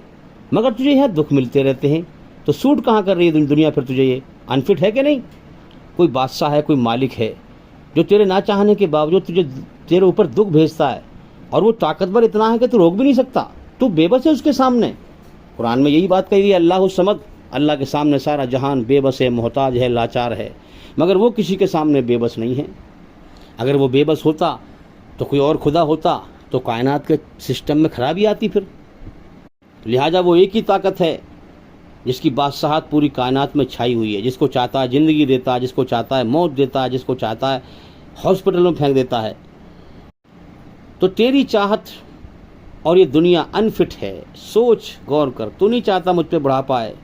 मगर तुझे यहाँ दुख मिलते रहते हैं। तो सूट कहाँ कर रही है दुनिया फिर तुझे? ये अनफिट है कि नहीं? कोई बादशाह है, कोई मालिक है जो तेरे ना चाहने के बावजूद तुझे, तेरे ऊपर दुख भेजता है और वो ताकतवर इतना है कि तू रोक भी नहीं सकता। तू बेबस है उसके सामने। कुरान में यही बात कही है, अल्लाह समद, अल्लाह के सामने सारा जहान बेबस है, मोहताज है, लाचार है, मगर वो किसी के सामने बेबस नहीं है। अगर वो बेबस होता तो कोई और खुदा होता तो कायनात के सिस्टम में खराबी आती फिर। लिहाजा वो एक ही ताकत है जिसकी बादशाहत पूरी कायनात में छाई हुई है। जिसको चाहता है ज़िंदगी देता है, जिसको चाहता है मौत देता है, जिसको चाहता है हॉस्पिटल में फेंक देता है। तो तेरी चाहत और ये दुनिया अनफिट है। सोच, गौर कर। तू नहीं चाहता मुझ पे बुढ़ापा आए,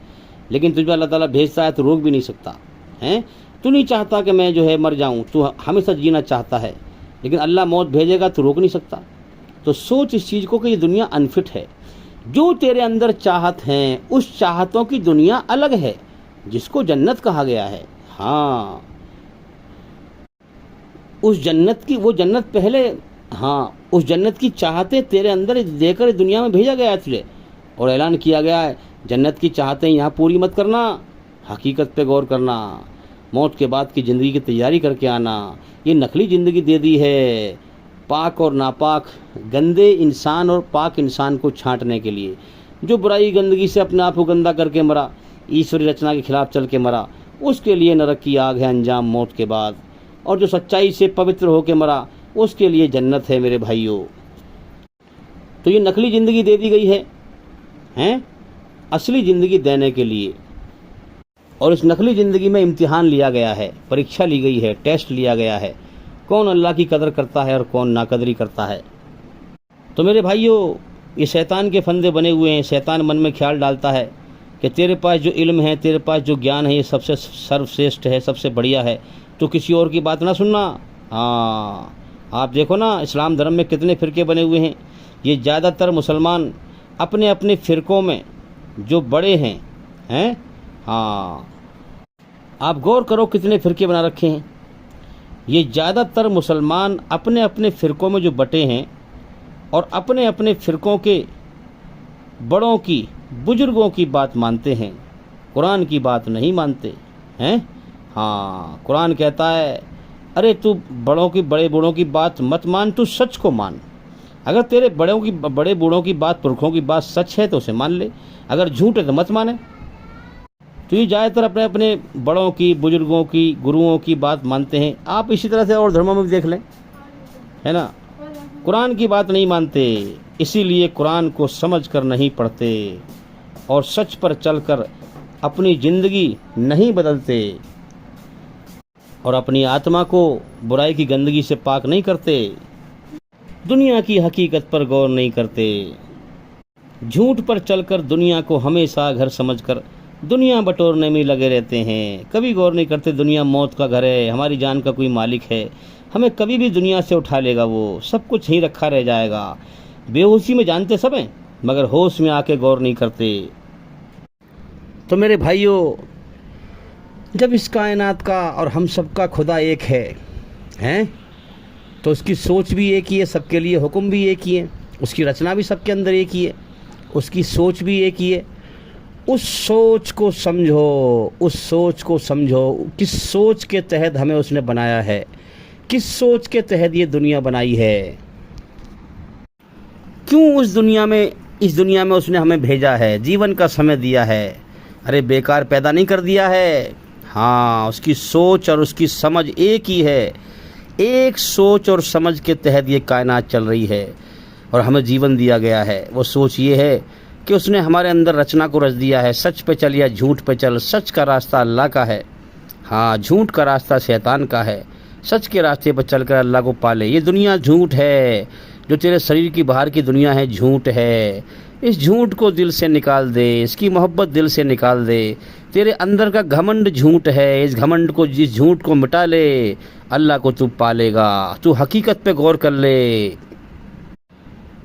लेकिन तुझे अल्लाह ताला भेजता है तो रोक भी नहीं सकता, हैं? तू नहीं चाहता कि मैं जो है मर जाऊं, तू हमेशा जीना चाहता है, लेकिन अल्लाह मौत भेजेगा तो रोक नहीं सकता। तो सोच इस चीज़ को कि ये दुनिया अनफिट है। जो तेरे अंदर चाहत हैं उस चाहतों की दुनिया अलग है जिसको जन्नत कहा गया है। हाँ, उस जन्नत की, वो जन्नत पहले, हाँ, उस जन्नत की चाहते तेरे अंदर देकर दुनिया में भेजा गया है तुझे, और ऐलान किया गया है जन्नत की चाहतें यहाँ पूरी मत करना, हकीकत पे गौर करना, मौत के बाद की ज़िंदगी की तैयारी करके आना। ये नकली ज़िंदगी दे दी है पाक और नापाक, गंदे इंसान और पाक इंसान को छांटने के लिए। जो बुराई गंदगी से अपने आप को गंदा करके मरा, ईश्वरी रचना के खिलाफ चल के मरा, उसके लिए नरक की आग है अंजाम मौत के बाद। और जो सच्चाई से पवित्र होकर मरा, उसके लिए जन्नत है मेरे भाइयों। तो ये नकली ज़िंदगी दे दी गई है असली ज़िंदगी देने के लिए। और इस नकली ज़िंदगी में इम्तिहान लिया गया है, परीक्षा ली गई है, टेस्ट लिया गया है, कौन अल्लाह की कदर करता है और कौन नाकदरी करता है। तो मेरे भाइयों, ये शैतान के फंदे बने हुए हैं। शैतान मन में ख्याल डालता है कि तेरे पास जो इल्म है, तेरे पास जो ज्ञान है, ये सबसे सर्वश्रेष्ठ है, सबसे बढ़िया है, तो किसी और की बात ना सुनना। हाँ, आप देखो ना इस्लाम धर्म में कितने फ़िरके बने हुए हैं। ये ज़्यादातर मुसलमान अपने अपने फ़िरक़ों में जो बड़े हैं, हाँ, आप गौर करो कितने फ़िरके बना रखे हैं। ये ज़्यादातर मुसलमान अपने अपने फ़िरक़ों में जो बटे हैं और अपने अपने फ़िरक़ों के बड़ों की, बुज़ुर्गों की बात मानते हैं, कुरान की बात नहीं मानते हैं। हाँ, कुरान कहता है अरे तू बड़े बूढ़ों की बात मत मान, तू सच को मान। अगर तेरे बड़े बूढ़ों की बात, पुरखों की बात सच है तो उसे मान ले, अगर झूठ है तो मत माने। तो ये ज़्यादातर अपने अपने बड़ों की, बुजुर्गों की, गुरुओं की बात मानते हैं। आप इसी तरह से और धर्मों में भी देख लें, है ना, कुरान की बात नहीं मानते, इसीलिए कुरान को समझ कर नहीं पढ़ते और सच पर चलकर अपनी ज़िंदगी नहीं बदलते और अपनी आत्मा को बुराई की गंदगी से पाक नहीं करते, दुनिया की हकीकत पर गौर नहीं करते, झूठ पर चलकर दुनिया को हमेशा घर समझकर दुनिया बटोरने में लगे रहते हैं। कभी गौर नहीं करते दुनिया मौत का घर है, हमारी जान का कोई मालिक है, हमें कभी भी दुनिया से उठा लेगा, वो सब कुछ यहीं रखा रह जाएगा। बेहोशी में जानते सब हैं मगर होश में आके गौर नहीं करते। तो मेरे भाइयों, जब इस कायनात का और हम सबका खुदा एक है तो उसकी सोच भी एक ही है, सबके लिए हुक्म भी एक ही है, उसकी रचना भी सबके अंदर एक ही है, उसकी सोच भी एक ही है। उस सोच को समझो, उस सोच को समझो, किस सोच के तहत हमें उसने बनाया है, किस सोच के तहत ये दुनिया बनाई है, क्यों इस दुनिया में उसने हमें भेजा है, जीवन का समय दिया है। अरे बेकार पैदा नहीं कर दिया है। हाँ, उसकी सोच और उसकी समझ एक ही है। एक सोच और समझ के तहत ये कायनात चल रही है और हमें जीवन दिया गया है। वो सोच ये है कि उसने हमारे अंदर रचना को रच दिया है, सच पे चल या झूठ पे चल। सच का रास्ता अल्लाह का है, हाँ, झूठ का रास्ता शैतान का है। सच के रास्ते पर चलकर अल्लाह को पाले। ये दुनिया झूठ है, जो तेरे शरीर की बाहर की दुनिया है झूठ है। इस झूठ को दिल से निकाल दे, इसकी मोहब्बत दिल से निकाल दे। तेरे अंदर का घमंड झूठ है, इस घमंड को, इस झूठ को मिटा ले, अल्लाह को तू पालेगा। तू हकीकत पे गौर कर ले।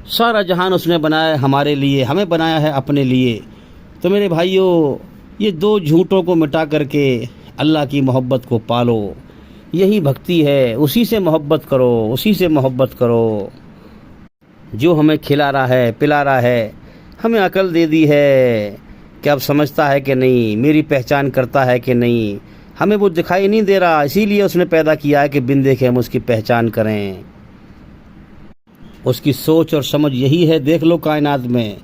सारा जहान उसने बनाया है हमारे लिए, हमें बनाया है अपने लिए। तो मेरे भाइयों, ये दो झूठों को मिटा करके अल्लाह की मोहब्बत को पालो। यही भक्ति है, उसी से मोहब्बत करो, उसी से मोहब्बत करो। जो हमें खिला रहा है, पिला रहा है, हमें अकल दे दी है कि अब समझता है कि नहीं, मेरी पहचान करता है कि नहीं, हमें वो दिखाई नहीं दे रहा। इसीलिए उसने पैदा किया है कि बिन देखे हम उसकी पहचान करें। उसकी सोच और समझ यही है। देख लो कायनात में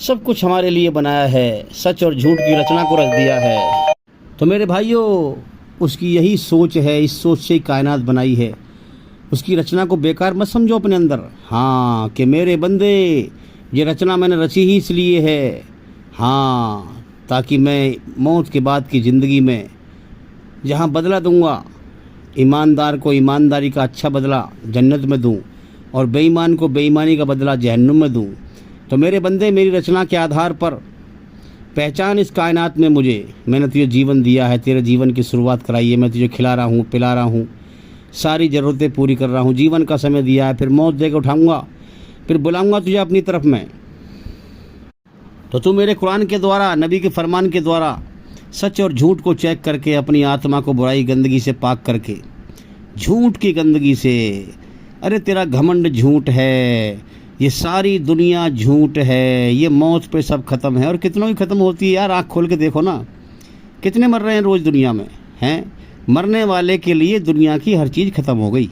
सब कुछ हमारे लिए बनाया है, सच और झूठ की रचना को रच दिया है। तो मेरे भाइयों, उसकी यही सोच है, इस सोच से ही कायनात बनाई है। उसकी रचना को बेकार मत समझो अपने अंदर। हाँ, कि मेरे बंदे, ये रचना मैंने रची ही इसलिए है, हाँ, ताकि मैं मौत के बाद की ज़िंदगी में जहाँ बदला दूँगा, ईमानदार को ईमानदारी का अच्छा बदला जन्नत में दूँ और बेईमान को बेईमानी का बदला जहन्नुम में दूँ। तो मेरे बंदे, मेरी रचना के आधार पर पहचान इस कायनात में मुझे। मैंने तुझे जीवन दिया है, तेरे जीवन की शुरुआत कराई है, मैं तुझे खिला रहा हूँ, पिला रहा हूँ, सारी ज़रूरतें पूरी कर रहा हूँ, जीवन का समय दिया है, फिर मौत दे के उठाऊँगा, फिर बुलाऊँगा तुझे अपनी तरफ में। तो तू मेरे कुरान के द्वारा, नबी के फरमान के द्वारा सच और झूठ को चेक करके अपनी आत्मा को बुराई गंदगी से पाक करके, झूठ की गंदगी से, अरे तेरा घमंड झूठ है, ये सारी दुनिया झूठ है, ये मौत पे सब ख़त्म है। और कितनों की ख़त्म होती है यार, आँख खोल के देखो ना, कितने मर रहे हैं रोज़ दुनिया में हैं। मरने वाले के लिए दुनिया की हर चीज़ ख़त्म हो गई।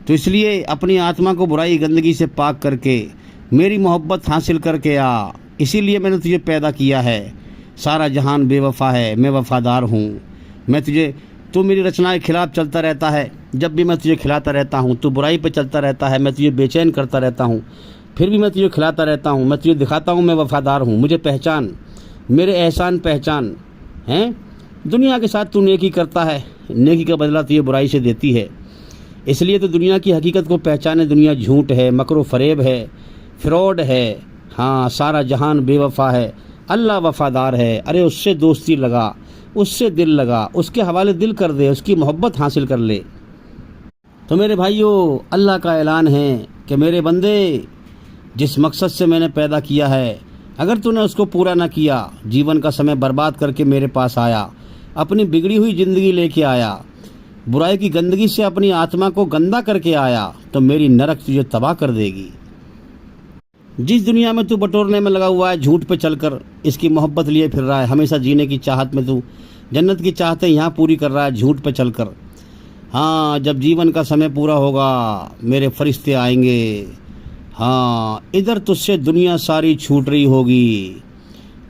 तो इसलिए अपनी आत्मा को बुराई गंदगी से पाक करके मेरी मोहब्बत हासिल करके आ, इसीलिए मैंने तुझे पैदा किया है। सारा जहान बेवफा है, मैं वफ़ादार हूँ। मैं तुझे, तू मेरी रचना के खिलाफ़ चलता रहता है, जब भी मैं तुझे खिलाता रहता हूँ, तू बुराई पे चलता रहता है, मैं तुझे बेचैन करता रहता हूँ, फिर भी मैं तुझे खिलाता रहता हूँ, मैं तुझे दिखाता हूँ मैं वफ़ादार हूँ। मुझे पहचान, मेरे एहसान पहचान हैं। दुनिया के साथ तू नेकी करता है, नेकी का बदला तुझे बुराई से देती है। इसलिए तो दुनिया की हकीकत को पहचाने। दुनिया झूठ है, मकरो फ़रेब है, फ्रॉड है। हाँ, सारा जहान बेवफा है, अल्लाह वफ़ादार है। अरे उससे दोस्ती लगा, उससे दिल लगा, उसके हवाले दिल कर दे, उसकी मोहब्बत हासिल कर ले। तो मेरे भाइयों, अल्लाह का ऐलान है कि मेरे बंदे, जिस मकसद से मैंने पैदा किया है, अगर तूने उसको पूरा ना किया, जीवन का समय बर्बाद करके मेरे पास आया, अपनी बिगड़ी हुई ज़िंदगी लेके आया, बुराई की गंदगी से अपनी आत्मा को गंदा करके आया, तो मेरी नरक तुझे तबाह कर देगी। जिस दुनिया में तू बटोरने में लगा हुआ है, झूठ पे चलकर इसकी मोहब्बत लिए फिर रहा है, हमेशा जीने की चाहत में तू जन्नत की चाहतें यहाँ पूरी कर रहा है झूठ पे चलकर। हाँ, जब जीवन का समय पूरा होगा, मेरे फरिश्ते आएंगे। हाँ, इधर तुझसे दुनिया सारी छूट रही होगी,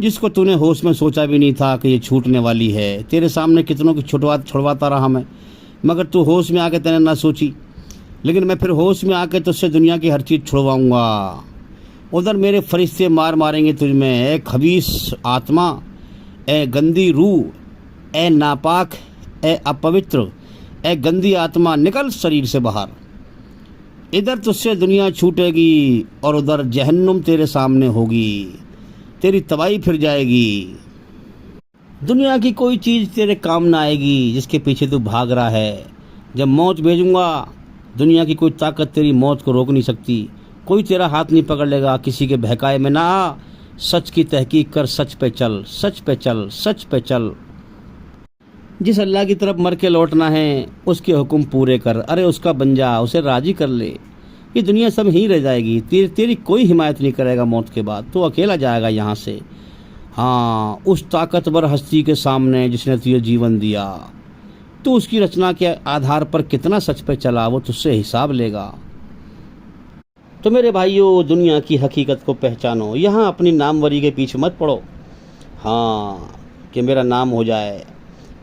जिसको तूने होश में सोचा भी नहीं था कि ये छूटने वाली है। तेरे सामने कितनों की छुड़वाता रहा मैं, मगर तू होश में आके तूने ना सोची, लेकिन मैं फिर होश में आके तुझसे दुनिया की हर चीज़ छुड़वाऊँगा। उधर मेरे फरिश्ते मार मारेंगे तुझ में, ए खबीस आत्मा, ए गंदी रूह, ए नापाक, ए अपवित्र, ए गंदी आत्मा, निकल शरीर से बाहर। इधर तुझसे दुनिया छूटेगी और उधर जहन्नुम तेरे सामने होगी, तेरी तबाही फिर जाएगी। दुनिया की कोई चीज़ तेरे काम ना आएगी जिसके पीछे तू भाग रहा है। जब मौत भेजूंगा, दुनिया की कोई ताकत तेरी मौत को रोक नहीं सकती, कोई तेरा हाथ नहीं पकड़ लेगा। किसी के बहकाए में ना आ, सच की तहकीक कर, सच पे चल, सच पे चल, सच पे चल। जिस अल्लाह की तरफ मर के लौटना है, उसके हुक्म पूरे कर। अरे उसका बन जा, उसे राजी कर ले। ये दुनिया सब ही रह जाएगी, तेरी कोई हिमायत नहीं करेगा मौत के बाद, तो अकेला जाएगा यहाँ से। हाँ, उस ताकतवर हस्ती के सामने जिसने तुझे जीवन दिया, तो उसकी रचना के आधार पर कितना सच पे चला, वो तुझसे हिसाब लेगा। तो मेरे भाइयों, दुनिया की हकीकत को पहचानो। यहाँ अपनी नामवरी के पीछे मत पड़ो, हाँ, कि मेरा नाम हो जाए।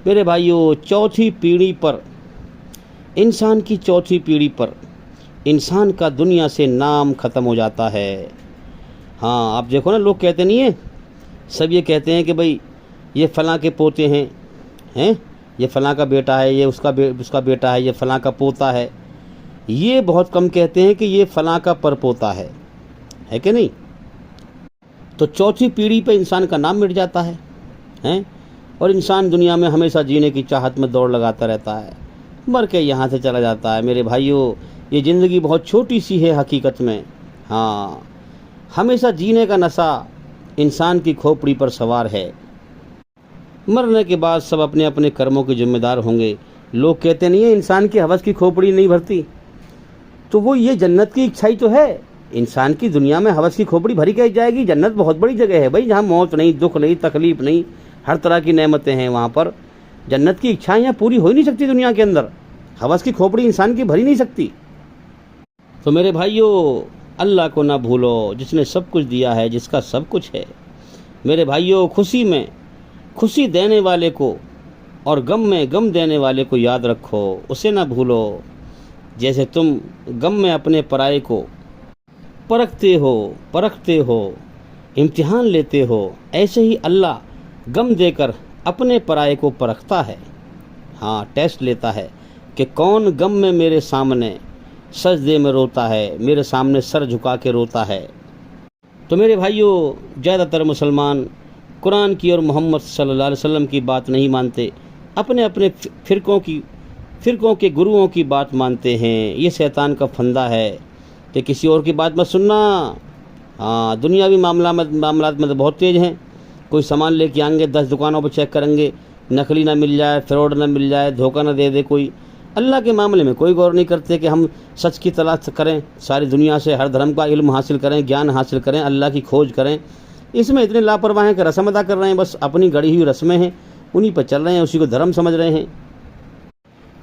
मेरे भाइयों, चौथी पीढ़ी पर, इंसान की चौथी पीढ़ी पर इंसान का दुनिया से नाम ख़त्म हो जाता है। हाँ, आप देखो ना, लोग कहते नहीं है, सब ये कहते हैं कि भाई ये फ़लाँ के पोते हैं, ये फ़लाँ का बेटा है, ये उसका बेटा है, ये फ़लाँ का पोता है। ये बहुत कम कहते हैं कि ये फ़लाँ का परपोता है कि नहीं। तो चौथी पीढ़ी पे इंसान का नाम मिट जाता है, और इंसान दुनिया में हमेशा जीने की चाहत में दौड़ लगाता रहता है, मर के यहाँ से चला जाता है। मेरे भाइयों, ये ज़िंदगी बहुत छोटी सी है हकीकत में। हाँ, हमेशा जीने का नशा इंसान की खोपड़ी पर सवार है। मरने के बाद सब अपने अपने कर्मों के जिम्मेदार होंगे। लोग कहते नहीं है इंसान की हवस की खोपड़ी नहीं भरती, तो वो ये जन्नत की इच्छा ही तो है। इंसान की दुनिया में हवस की खोपड़ी भरी कैसे जाएगी? जन्नत बहुत बड़ी जगह है भाई, जहाँ मौत नहीं, दुख नहीं, तकलीफ नहीं, हर तरह की नेमतें हैं वहाँ पर। जन्नत की इच्छाएं यहाँ पूरी हो ही नहीं सकती दुनिया के अंदर, हवस की खोपड़ी इंसान की भरी नहीं सकती। तो मेरे भाइयों, अल्लाह को ना भूलो जिसने सब कुछ दिया है, जिसका सब कुछ है। मेरे भाइयों, खुशी में खुशी देने वाले को और गम में गम देने वाले को याद रखो, उसे ना भूलो। जैसे तुम गम में अपने पराये को परखते हो, इम्तिहान लेते हो, ऐसे ही अल्लाह गम देकर अपने पराये को परखता है। हाँ, टेस्ट लेता है कि कौन गम में मेरे सामने सजदे में रोता है, मेरे सामने सर झुका के रोता है। तो मेरे भाइयों, ज़्यादातर मुसलमान कुरान की और मोहम्मद सल्लल्लाहु अलैहि वसल्लम की बात नहीं मानते, अपने अपने फ़िरक़ों के गुरुओं की बात मानते हैं। ये शैतान का फंदा है कि किसी और की बात मत सुनना। हाँ, दुनियावी मामलात में तो बहुत तेज़ हैं। कोई सामान लेके आएंगे 10 दुकानों पर चेक करेंगे, नकली ना मिल जाए, फ्रॉड ना मिल जाए, धोखा ना दे दे कोई। अल्लाह के मामले में कोई गौर नहीं करते कि हम सच की तलाश करें, सारी दुनिया से हर धर्म का इल्म हासिल करें, ज्ञान हासिल करें, अल्लाह की खोज करें। इसमें इतने लापरवाह हैं कि रस्म अदा कर रहे हैं, बस अपनी गढ़ी हुई रस्में हैं, उन्हीं पर चल रहे हैं, उसी को धर्म समझ रहे हैं।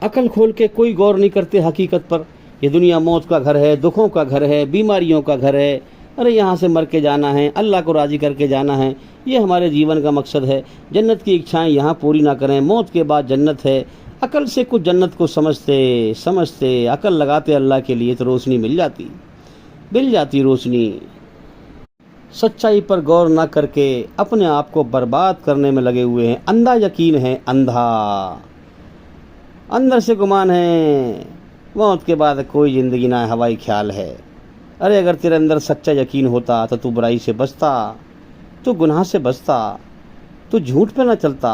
अकल खोल के कोई गौर नहीं करते हकीकत पर। ये दुनिया मौत का घर है, दुखों का घर है, बीमारियों का घर है। अरे यहाँ से मर के जाना है, अल्लाह को राज़ी करके जाना है, ये हमारे जीवन का मकसद है। जन्नत की इच्छाएं यहाँ पूरी ना करें, मौत के बाद जन्नत है। अकल से कुछ जन्नत को समझते अकल लगाते अल्लाह के लिए तो रोशनी मिल जाती रोशनी। सच्चाई पर गौर ना करके अपने आप को बर्बाद करने में लगे हुए हैं। अंधा यकीन है, अंधा अंदर से गुमान है, मौत के बाद कोई ज़िंदगी ना, हवाई ख्याल है। अरे अगर तेरे अंदर सच्चा यकीन होता तो तू बुराई से बचता, तू गुनाह से बचता, तू झूठ पे ना चलता,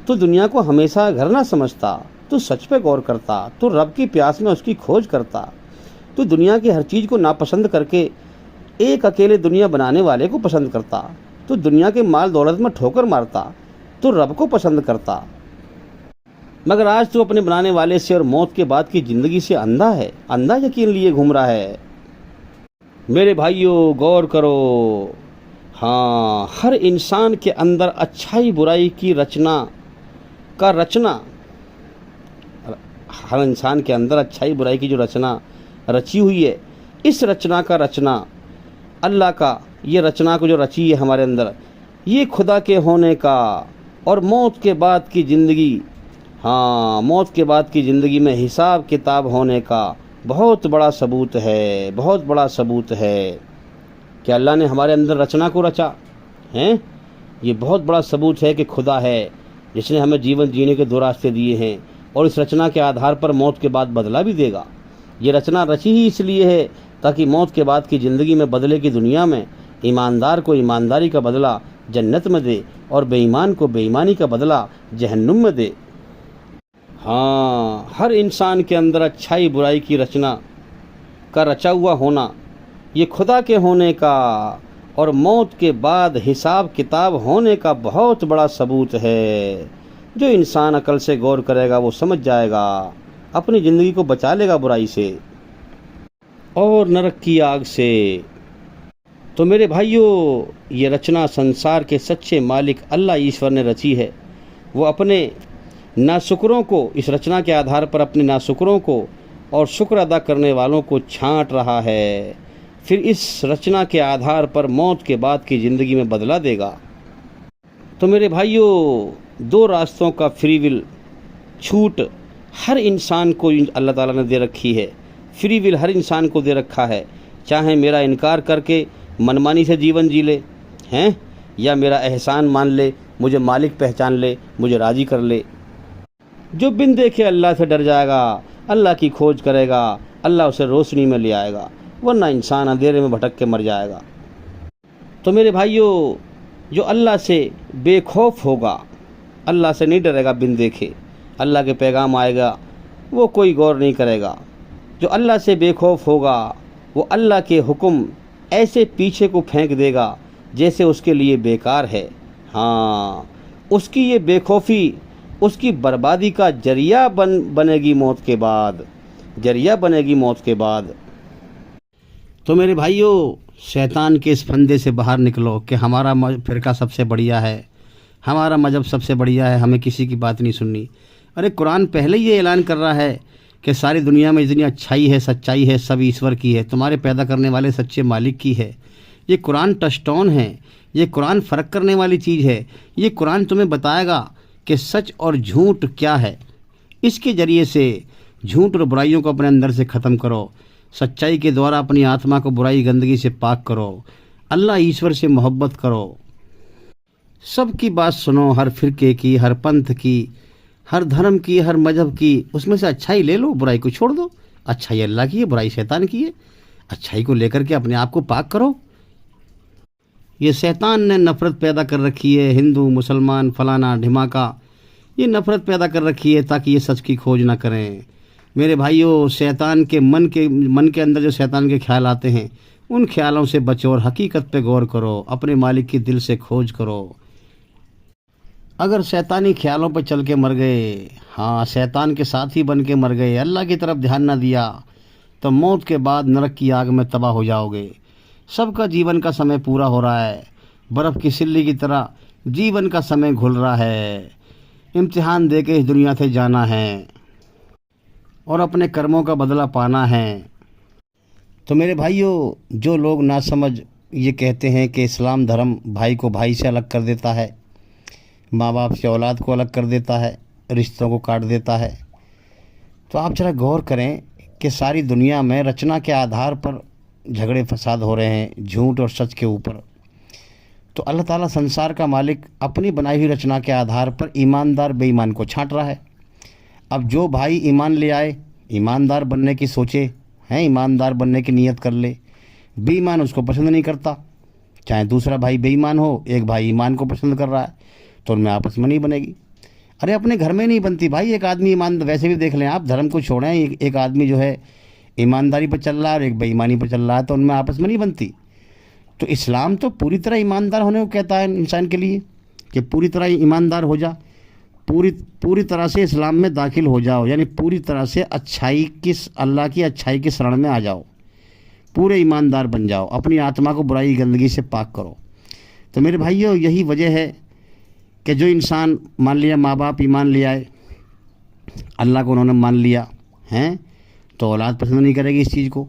तू दुनिया को हमेशा घर ना समझता, तू सच पे गौर करता, तू रब की प्यास में उसकी खोज करता, तू दुनिया की हर चीज़ को नापसंद करके एक अकेले दुनिया बनाने वाले को पसंद करता, तू दुनिया के माल दौलत में ठोकर मारता, तू रब को पसंद करता। मगर आज तू अपने बनाने वाले से और मौत के बाद की ज़िंदगी से अंधा है, अंधा यकीन लिए घूम रहा है। मेरे भाइयों, गौर करो। हाँ, हर इंसान के अंदर अच्छाई बुराई की रचना हर इंसान के अंदर अच्छाई बुराई की जो रचना रची हुई है, इस रचना का रचना अल्लाह का, ये रचना को जो रची है हमारे अंदर, ये खुदा के होने का और मौत के बाद की ज़िंदगी, हाँ, मौत के बाद की ज़िंदगी में हिसाब किताब होने का बहुत बड़ा सबूत है, बहुत बड़ा सबूत है कि अल्लाह ने हमारे अंदर रचना को रचा है। ये बहुत बड़ा सबूत है कि खुदा है जिसने हमें जीवन जीने के 2 रास्ते दिए हैं और इस रचना के आधार पर मौत के बाद बदला भी देगा। ये रचना रची ही इसलिए है ताकि मौत के बाद की ज़िंदगी में बदले की दुनिया में ईमानदार को ईमानदारी का बदला जन्नत में दे और बेईमान को बेईमानी का बदला जहन्नुम में दे। हाँ, हर इंसान के अंदर अच्छाई बुराई की रचना का रचा हुआ होना, ये खुदा के होने का और मौत के बाद हिसाब किताब होने का बहुत बड़ा सबूत है। जो इंसान अकल से गौर करेगा वो समझ जाएगा, अपनी ज़िंदगी को बचा लेगा बुराई से और नरक की आग से। तो मेरे भाइयों, ये रचना संसार के सच्चे मालिक अल्लाह ईश्वर ने रची है। वो अपने नाशुकरों को, इस रचना के आधार पर अपने नाशुकरों को और शुक्र अदा करने वालों को छांट रहा है, फिर इस रचना के आधार पर मौत के बाद की ज़िंदगी में बदला देगा। तो मेरे भाइयों, 2 रास्तों का फ्री विल छूट हर इंसान को अल्लाह ताला ने दे रखी है। फ्री विल हर इंसान को दे रखा है, चाहे मेरा इनकार करके मनमानी से जीवन जी ले हैं, या मेरा एहसान मान ले, मुझे मालिक पहचान ले, मुझे राज़ी कर ले। जो बिन देखे अल्लाह से डर जाएगा, अल्लाह की खोज करेगा, अल्लाह उसे रोशनी में ले आएगा, वरना इंसान अंधेरे में भटक के मर जाएगा। तो मेरे भाइयों, जो अल्लाह से बेखौफ होगा, अल्लाह से नहीं डरेगा बिन देखे, अल्लाह के पैगाम आएगा वो कोई गौर नहीं करेगा। जो अल्लाह से बेखौफ होगा वो अल्लाह के हुक्म ऐसे पीछे को फेंक देगा जैसे उसके लिए बेकार है। हाँ, उसकी ये बेखौफी उसकी बर्बादी का जरिया बनेगी मौत के बाद, जरिया बनेगी मौत के बाद। तो मेरे भाइयों, शैतान के इस फंदे से बाहर निकलो कि हमारा फ़िरका सबसे बढ़िया है, हमारा मज़हब सबसे बढ़िया है, हमें किसी की बात नहीं सुननी। अरे कुरान पहले ही ये ऐलान कर रहा है कि सारी दुनिया में जितनी अच्छाई है, सच्चाई है, सब ईश्वर की है, तुम्हारे पैदा करने वाले सच्चे मालिक की है। ये कुरान टचस्टोन है, ये कुरान फ़र्क करने वाली चीज़ है। ये कुरान तुम्हें बताएगा कि सच और झूठ क्या है। इसके ज़रिए से झूठ और बुराइयों को अपने अंदर से ख़त्म करो, सच्चाई के द्वारा अपनी आत्मा को बुराई गंदगी से पाक करो, अल्लाह ईश्वर से मोहब्बत करो, सबकी बात सुनो, हर फ़िरके की, हर पंथ की, हर धर्म की, हर मज़हब की, उसमें से अच्छाई ले लो, बुराई को छोड़ दो। अच्छाई अल्लाह की है, बुराई शैतान की है। अच्छाई को लेकर के अपने आप को पाक करो। ये शैतान ने नफ़रत पैदा कर रखी है, हिंदू मुसलमान फलाना ढिमाका, ये नफ़रत पैदा कर रखी है ताकि ये सच की खोज ना करें। मेरे भाइयों, शैतान के मन के अंदर जो शैतान के ख्याल आते हैं, उन ख्यालों से बचो और हकीकत पे गौर करो, अपने मालिक की दिल से खोज करो। अगर शैतानी ख्यालों पर चल के मर गए, हाँ शैतान के साथ ही बन के मर गए, अल्लाह की तरफ ध्यान ना दिया, तो मौत के बाद नरक की आग में तबाह हो जाओगे। सबका जीवन का समय पूरा हो रहा है, बर्फ़ की सिल्ली की तरह जीवन का समय घुल रहा है। इम्तिहान दे के इस दुनिया से जाना है और अपने कर्मों का बदला पाना है। तो मेरे भाइयों, जो लोग नासमझ ये कहते हैं कि इस्लाम धर्म भाई को भाई से अलग कर देता है, माँ बाप से औलाद को अलग कर देता है, रिश्तों को काट देता है, तो आप जरा गौर करें कि सारी दुनिया में रचना के आधार पर झगड़े फसाद हो रहे हैं, झूठ और सच के ऊपर। तो अल्लाह ताला संसार का मालिक अपनी बनाई हुई रचना के आधार पर ईमानदार बेईमान को छांट रहा है। अब जो भाई ईमान ले आए, ईमानदार बनने की सोचे हैं, ईमानदार बनने की नीयत कर ले, बेईमान उसको पसंद नहीं करता। चाहे दूसरा भाई बेईमान हो, एक भाई ईमान को पसंद कर रहा है, तो उनमें आपस में नहीं बनेगी। अरे अपने घर में नहीं बनती भाई। एक आदमी ईमान, वैसे भी देख लें आप, धर्म को छोड़ें, एक आदमी जो है ईमानदारी पर चल रहा है और एक बेईमानी पर चल रहा है, तो उनमें आपस में नहीं बनती। तो इस्लाम तो पूरी तरह ईमानदार होने को कहता है इंसान के लिए कि पूरी तरह ईमानदार हो जा, पूरी तरह से इस्लाम में दाखिल हो जाओ, यानी पूरी तरह से अल्लाह की अच्छाई की शरण में आ जाओ, पूरे ईमानदार बन जाओ, अपनी आत्मा को बुराई गंदगी से पाक करो। तो मेरे भाइयों, यही वजह है कि जो इंसान, मान लिया माँ बाप ईमान ले आए, अल्लाह को उन्होंने मान लिया हैं, तो औलाद पसंद नहीं करेगी इस चीज़ को।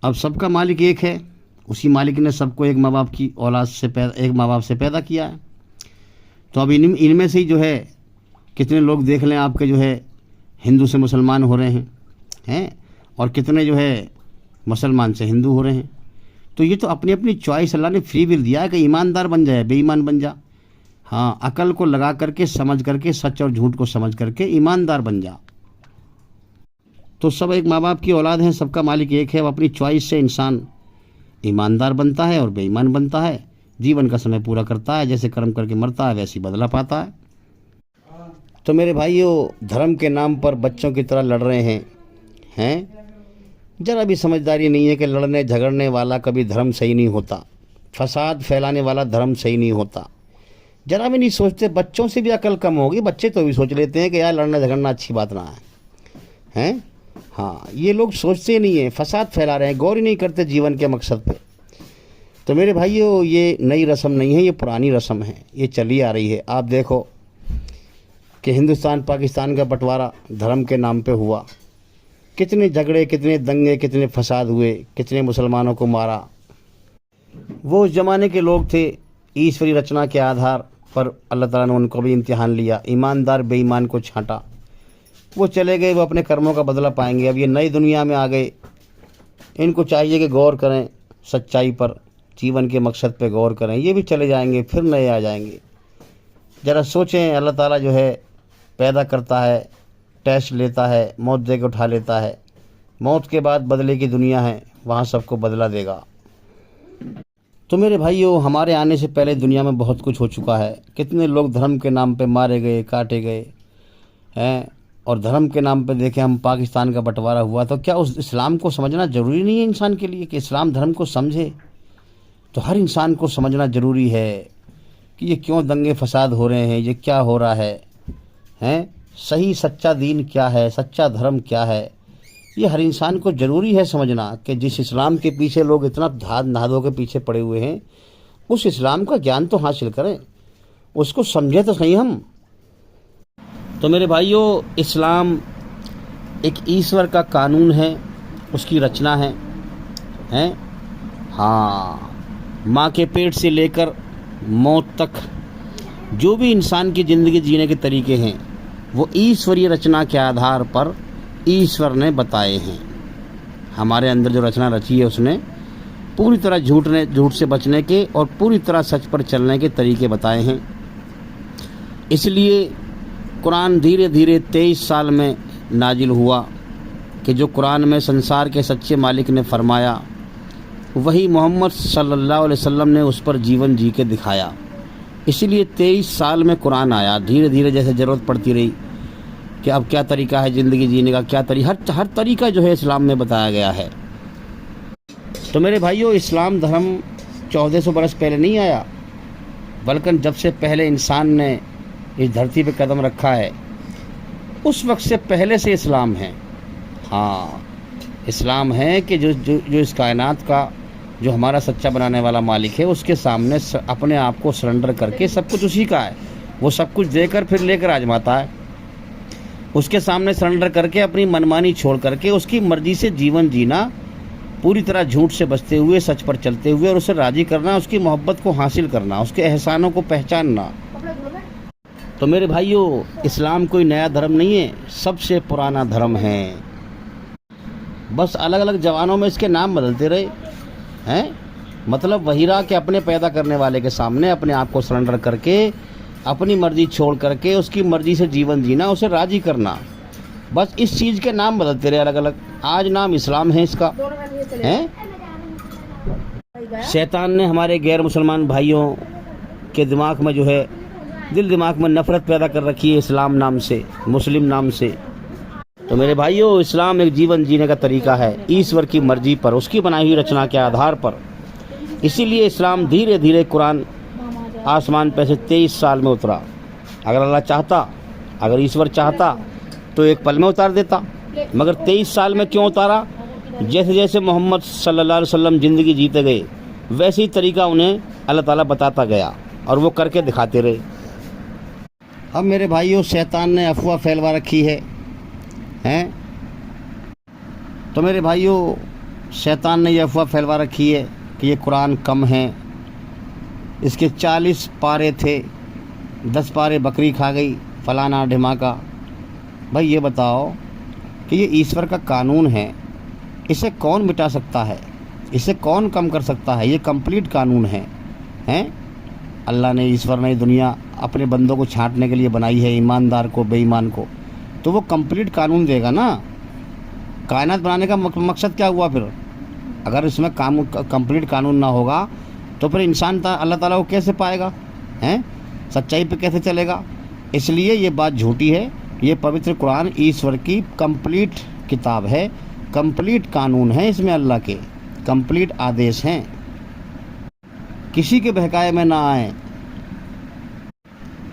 अब सबका मालिक एक है, उसी मालिक ने सबको एक माँ बाप की औलाद से एक माँ बाप से पैदा किया है। तो अब इनमें से ही जो है कितने लोग देख लें आपके जो है हिंदू से मुसलमान हो रहे हैं और कितने जो है मुसलमान से हिंदू हो रहे हैं। तो ये तो अपनी अपनी चॉइस, अल्लाह ने फ्री विल दिया है कि ईमानदार बन जाए, बेईमान बन जा। हाँ, अकल को लगा करके, समझ करके, सच और झूठ को समझ करके ईमानदार बन जा। तो सब एक माँ बाप की औलाद हैं, सबका मालिक एक है। अब अपनी चॉइस से इंसान ईमानदार बनता है और बेईमान बनता है, जीवन का समय पूरा करता है, जैसे कर्म करके मरता है वैसे बदला पाता है। तो मेरे भाइयों, धर्म के नाम पर बच्चों की तरह लड़ रहे हैं। जरा भी समझदारी नहीं है कि लड़ने झगड़ने वाला कभी धर्म सही नहीं होता, फसाद फैलाने वाला धर्म सही नहीं होता। जरा भी नहीं सोचते, बच्चों से भी अकल कम होगी। बच्चे तो भी सोच लेते हैं कि यार लड़ना झगड़ना अच्छी बात ना है। हाँ, ये लोग सोचते नहीं हैं, फसाद फैला रहे हैं, गौर ही नहीं करते जीवन के मकसद पे। तो मेरे भाइयों, ये नई रस्म नहीं है, ये पुरानी रस्म है, ये चली आ रही है। आप देखो कि हिंदुस्तान पाकिस्तान का बंटवारा धर्म के नाम पे हुआ, कितने झगड़े, कितने दंगे, कितने फसाद हुए, कितने मुसलमानों को मारा। वो उस ज़माने के लोग थे, ईश्वरी रचना के आधार पर अल्लाह ताला ने उनको भी इम्तिहान लिया, ईमानदार बेईमान को छांटा, वो चले गए, वो अपने कर्मों का बदला पाएंगे। अब ये नई दुनिया में आ गए, इनको चाहिए कि गौर करें सच्चाई पर, जीवन के मकसद पे गौर करें। ये भी चले जाएंगे, फिर नए आ जाएंगे। ज़रा सोचें, अल्लाह ताला जो है पैदा करता है, टेस्ट लेता है, मौत दे के उठा लेता है, मौत के बाद बदले की दुनिया है, वहाँ सबको बदला देगा। तो मेरे भाइयों, हमारे आने से पहले दुनिया में बहुत कुछ हो चुका है। कितने लोग धर्म के नाम पे मारे गए, काटे गए हैं, और धर्म के नाम पे देखें हम पाकिस्तान का बंटवारा हुआ। तो क्या उस इस्लाम को समझना ज़रूरी नहीं है इंसान के लिए कि इस्लाम धर्म को समझे? तो हर इंसान को समझना ज़रूरी है कि ये क्यों दंगे फसाद हो रहे हैं, ये क्या हो रहा है, सही सच्चा दीन क्या है, सच्चा धर्म क्या है। ये हर इंसान को ज़रूरी है समझना कि जिस इस्लाम के पीछे लोग इतना नहा के पीछे पड़े हुए हैं, उस इस्लाम का ज्ञान तो हासिल करें, उसको समझे तो सही हम। तो मेरे भाइयों, इस्लाम एक ईश्वर का कानून है, उसकी रचना है। हाँ, माँ के पेट से लेकर मौत तक जो भी इंसान की ज़िंदगी जीने के तरीके हैं, वो ईश्वरीय रचना के आधार पर ईश्वर ने बताए हैं। हमारे अंदर जो रचना रची है, उसने पूरी तरह झूठ से बचने के और पूरी तरह सच पर चलने के तरीके बताए हैं। इसलिए कुरान धीरे धीरे 23 साल में नाजिल हुआ कि जो कुरान में संसार के सच्चे मालिक ने फरमाया वही मोहम्मद सल्लल्लाहु अलैहि वसल्लम ने उस पर जीवन जी के दिखाया। इसीलिए 23 साल में कुरान आया। धीरे धीरे जैसे ज़रूरत पड़ती रही कि अब क्या तरीका है ज़िंदगी जीने का, क्या हर तरीका जो है इस्लाम में बताया गया है। तो मेरे भाइयों, इस्लाम धर्म 1400 बरस पहले नहीं आया, बल्कि जब से पहले इंसान ने इस धरती पे कदम रखा है उस वक्त से पहले से इस्लाम है। हाँ, इस्लाम है कि जो इस कायनात का जो हमारा सच्चा बनाने वाला मालिक है उसके सामने अपने आप को सरेंडर करके, सब कुछ उसी का है, वो सब कुछ देकर फिर लेकर आजमाता है। उसके सामने सरेंडर करके अपनी मनमानी छोड़ करके उसकी मर्जी से जीवन जीना, पूरी तरह झूठ से बचते हुए, सच पर चलते हुए और उसे राज़ी करना, उसकी मोहब्बत को हासिल करना, उसके एहसानों को पहचानना। तो मेरे भाइयों, इस्लाम कोई नया धर्म नहीं है, सबसे पुराना धर्म है। बस अलग अलग जवानों में इसके नाम बदलते रहे हैं। मतलब वही रहा कि अपने पैदा करने वाले के सामने अपने आप को सरेंडर करके, अपनी मर्जी छोड़ करके उसकी मर्जी से जीवन जीना, उसे राज़ी करना। बस इस चीज़ के नाम बदलते रहे अलग अलग। आज नाम इस्लाम है इसका, है। शैतान ने हमारे गैर मुसलमान भाइयों के दिमाग में जो है, दिल दिमाग में नफ़रत पैदा कर रखी है इस्लाम नाम से, मुस्लिम नाम से। तो मेरे भाइयों, इस्लाम एक जीवन जीने का तरीका है, ईश्वर की मर्जी पर, उसकी बनाई हुई रचना के आधार पर। इसीलिए इस्लाम धीरे धीरे कुरान आसमान पे से 23 साल में उतरा। अगर अल्लाह चाहता, अगर ईश्वर चाहता तो एक पल में उतार देता, मगर 23 साल में क्यों उतारा? जैसे जैसे मोहम्मद सल्लल्लाहु अलैहि वसल्लम ज़िंदगी जीते गए वैसे ही तरीका उन्हें अल्लाह ताला बताता गया और वो करके दिखाते रहे। अब मेरे भाइयों, शैतान ने अफवाह फैलवा रखी है, हैं? तो मेरे भाइयों, शैतान ने यह अफवाह फैलवा रखी है कि ये कुरान कम है, इसके 40 पारे थे, 10 पारे बकरी खा गई, फलाना ढिमाका। भाई ये बताओ कि ये ईश्वर का कानून है, इसे कौन मिटा सकता है, इसे कौन कम कर सकता है? ये कंप्लीट कानून है, हैं? अल्लाह ने, ईश्वर ने दुनिया अपने बंदों को छांटने के लिए बनाई है, ईमानदार को, बेईमान को, तो वो कंप्लीट कानून देगा ना। कायनात बनाने का मकसद क्या हुआ फिर? अगर इसमें कंप्लीट कानून ना होगा तो फिर इंसान अल्लाह ताला को कैसे पाएगा, हैं? सच्चाई पे कैसे चलेगा? इसलिए ये बात झूठी है। ये पवित्र कुरान ईश्वर की कंप्लीट किताब है, कंप्लीट कानून है, इसमें अल्लाह के कंप्लीट आदेश हैं। किसी के बहकाए में ना आए।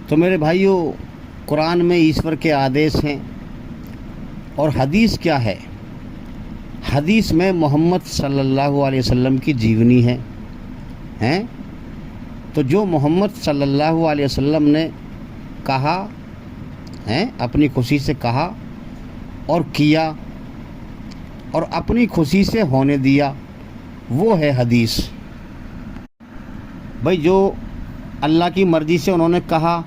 तो मेरे भाइयों, कुरान में ईश्वर के आदेश हैं। और हदीस क्या है? हदीस में मोहम्मद सल्लल्लाहु अलैहि वसल्लम की जीवनी है, हैं? तो जो मोहम्मद सल्लल्लाहु अलैहि वसल्लम ने कहा, हैं, अपनी खुशी से कहा और किया और अपनी खुशी से होने दिया, वो है हदीस। भाई जो अल्लाह की मर्ज़ी से उन्होंने कहा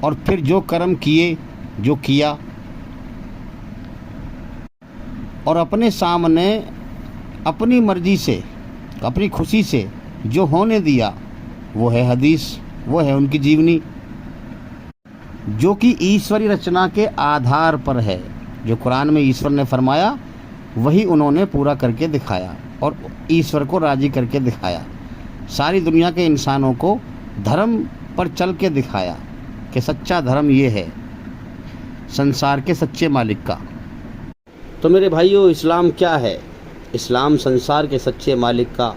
और फिर जो कर्म किए, जो किया और अपने सामने अपनी मर्ज़ी से, अपनी खुशी से जो होने दिया, वो है हदीस, वो है उनकी जीवनी, जो कि ईश्वरी रचना के आधार पर है। जो कुरान में ईश्वर ने फरमाया वही उन्होंने पूरा करके दिखाया और ईश्वर को राज़ी करके दिखाया। सारी दुनिया के इंसानों को धर्म पर चल के दिखाया कि सच्चा धर्म ये है, संसार के सच्चे मालिक का। तो मेरे भाइयों, इस्लाम क्या है? इस्लाम संसार के सच्चे मालिक का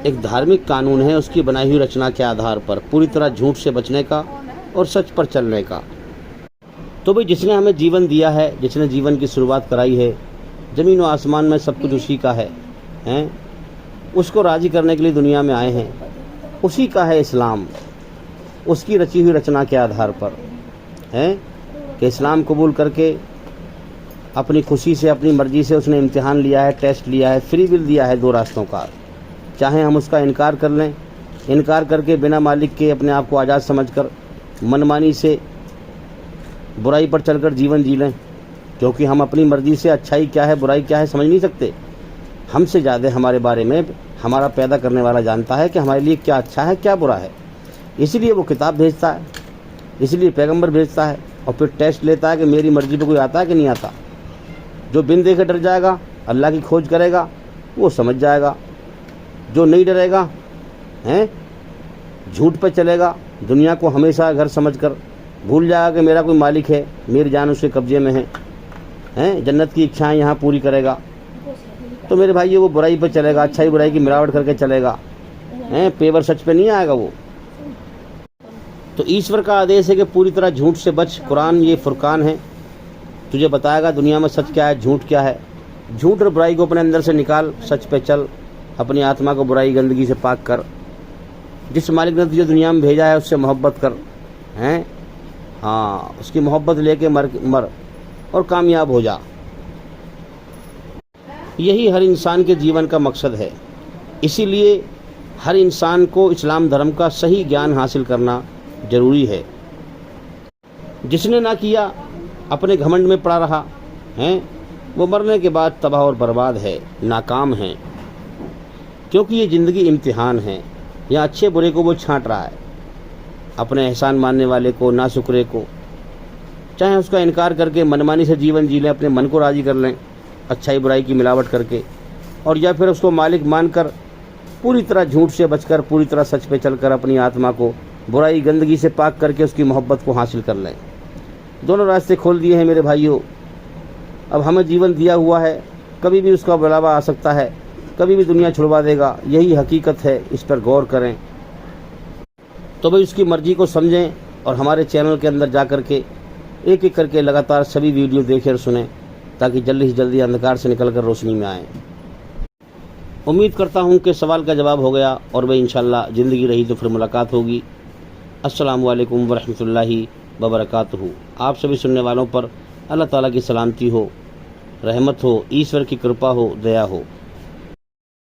एक धार्मिक कानून है, उसकी बनाई हुई रचना के आधार पर, पूरी तरह झूठ से बचने का और सच पर चलने का। तो भाई जिसने हमें जीवन दिया है, जिसने जीवन की शुरुआत कराई है, ज़मीन व आसमान में सब कुछ उसी का है, हैं? उसको राज़ी करने के लिए दुनिया में आए हैं, उसी का है इस्लाम, उसकी रची हुई रचना के आधार पर, हैं? कि इस्लाम कबूल करके अपनी खुशी से, अपनी मर्ज़ी से उसने इम्तिहान लिया है, टेस्ट लिया है, फ्री विल दिया है 2 रास्तों का। चाहे हम उसका इनकार कर लें, इनकार करके बिना मालिक के अपने आप को आज़ाद समझकर मनमानी से बुराई पर चलकर जीवन जी लें, क्योंकि हम अपनी मर्ज़ी से अच्छाई क्या है, बुराई क्या है समझ नहीं सकते। हमसे ज़्यादा हमारे बारे में हमारा पैदा करने वाला जानता है कि हमारे लिए क्या अच्छा है, क्या बुरा है। इसीलिए वो किताब भेजता है, इसलिए पैगंबर भेजता है और फिर टेस्ट लेता है कि मेरी मर्ज़ी पे कोई आता है कि नहीं आता। जो बिन देखे डर जाएगा, अल्लाह की खोज करेगा, वो समझ जाएगा। जो नहीं डरेगा, हैं, झूठ पे चलेगा, दुनिया को हमेशा घर समझकर भूल जाएगा कि मेरा कोई मालिक है, मेरी जान उसके कब्जे में है, हैं, जन्नत की इच्छाएं यहाँ पूरी करेगा, तो मेरे भाई वो बुराई पे चलेगा, अच्छाई बुराई की मिलावट करके चलेगा, हैं, पेवर सच पे नहीं आएगा वो। तो ईश्वर का आदेश है कि पूरी तरह झूठ से बच। कुरान ये फुरकान है, तुझे बताएगा दुनिया में सच क्या है, झूठ क्या है। झूठ और बुराई को अपने अंदर से निकाल, सच पे चल, अपनी आत्मा को बुराई गंदगी से पाक कर। जिस मालिक ने तुझे दुनिया में भेजा है उससे मोहब्बत कर, हैं, हाँ, उसकी मोहब्बत लेके मर और कामयाब हो जा। यही हर इंसान के जीवन का मकसद है। इसीलिए हर इंसान को इस्लाम धर्म का सही ज्ञान हासिल करना जरूरी है। जिसने ना किया, अपने घमंड में पड़ा रहा, हैं, वो मरने के बाद तबाह और बर्बाद है, नाकाम है। क्योंकि ये ज़िंदगी इम्तिहान है, यहाँ अच्छे बुरे को वो छांट रहा है, अपने एहसान मानने वाले को, नाशुक्रे को। चाहे उसका इनकार करके मनमानी से जीवन जी लें, अपने मन को राज़ी कर लें अच्छाई बुराई की मिलावट करके, और या फिर उसको मालिक मानकर पूरी तरह झूठ से बचकर, पूरी तरह सच पे चलकर अपनी आत्मा को बुराई गंदगी से पाक करके उसकी मोहब्बत को हासिल कर लें। दोनों रास्ते खोल दिए हैं मेरे भाइयों। अब हमें जीवन दिया हुआ है, कभी भी उसका बुलावा आ सकता है, कभी भी दुनिया छुड़वा देगा, यही हकीकत है, इस पर गौर करें। तो भाई उसकी मर्जी को समझें और हमारे चैनल के अंदर जा कर के एक एक करके लगातार सभी वीडियो देखें और सुनें, ताकि जल्दी से जल्दी अंधकार से निकलकर रोशनी में आएँ। उम्मीद करता हूँ कि सवाल का जवाब हो गया, और भाई इंशाल्लाह ज़िंदगी रही तो फिर मुलाकात होगी। अस्सलामु अलैकुम वरहमतुल्लाहि वबरकातुहू। आप सभी सुनने वालों पर अल्लाह ताला की सलामती हो, रहमत हो, ईश्वर की कृपा हो, दया हो।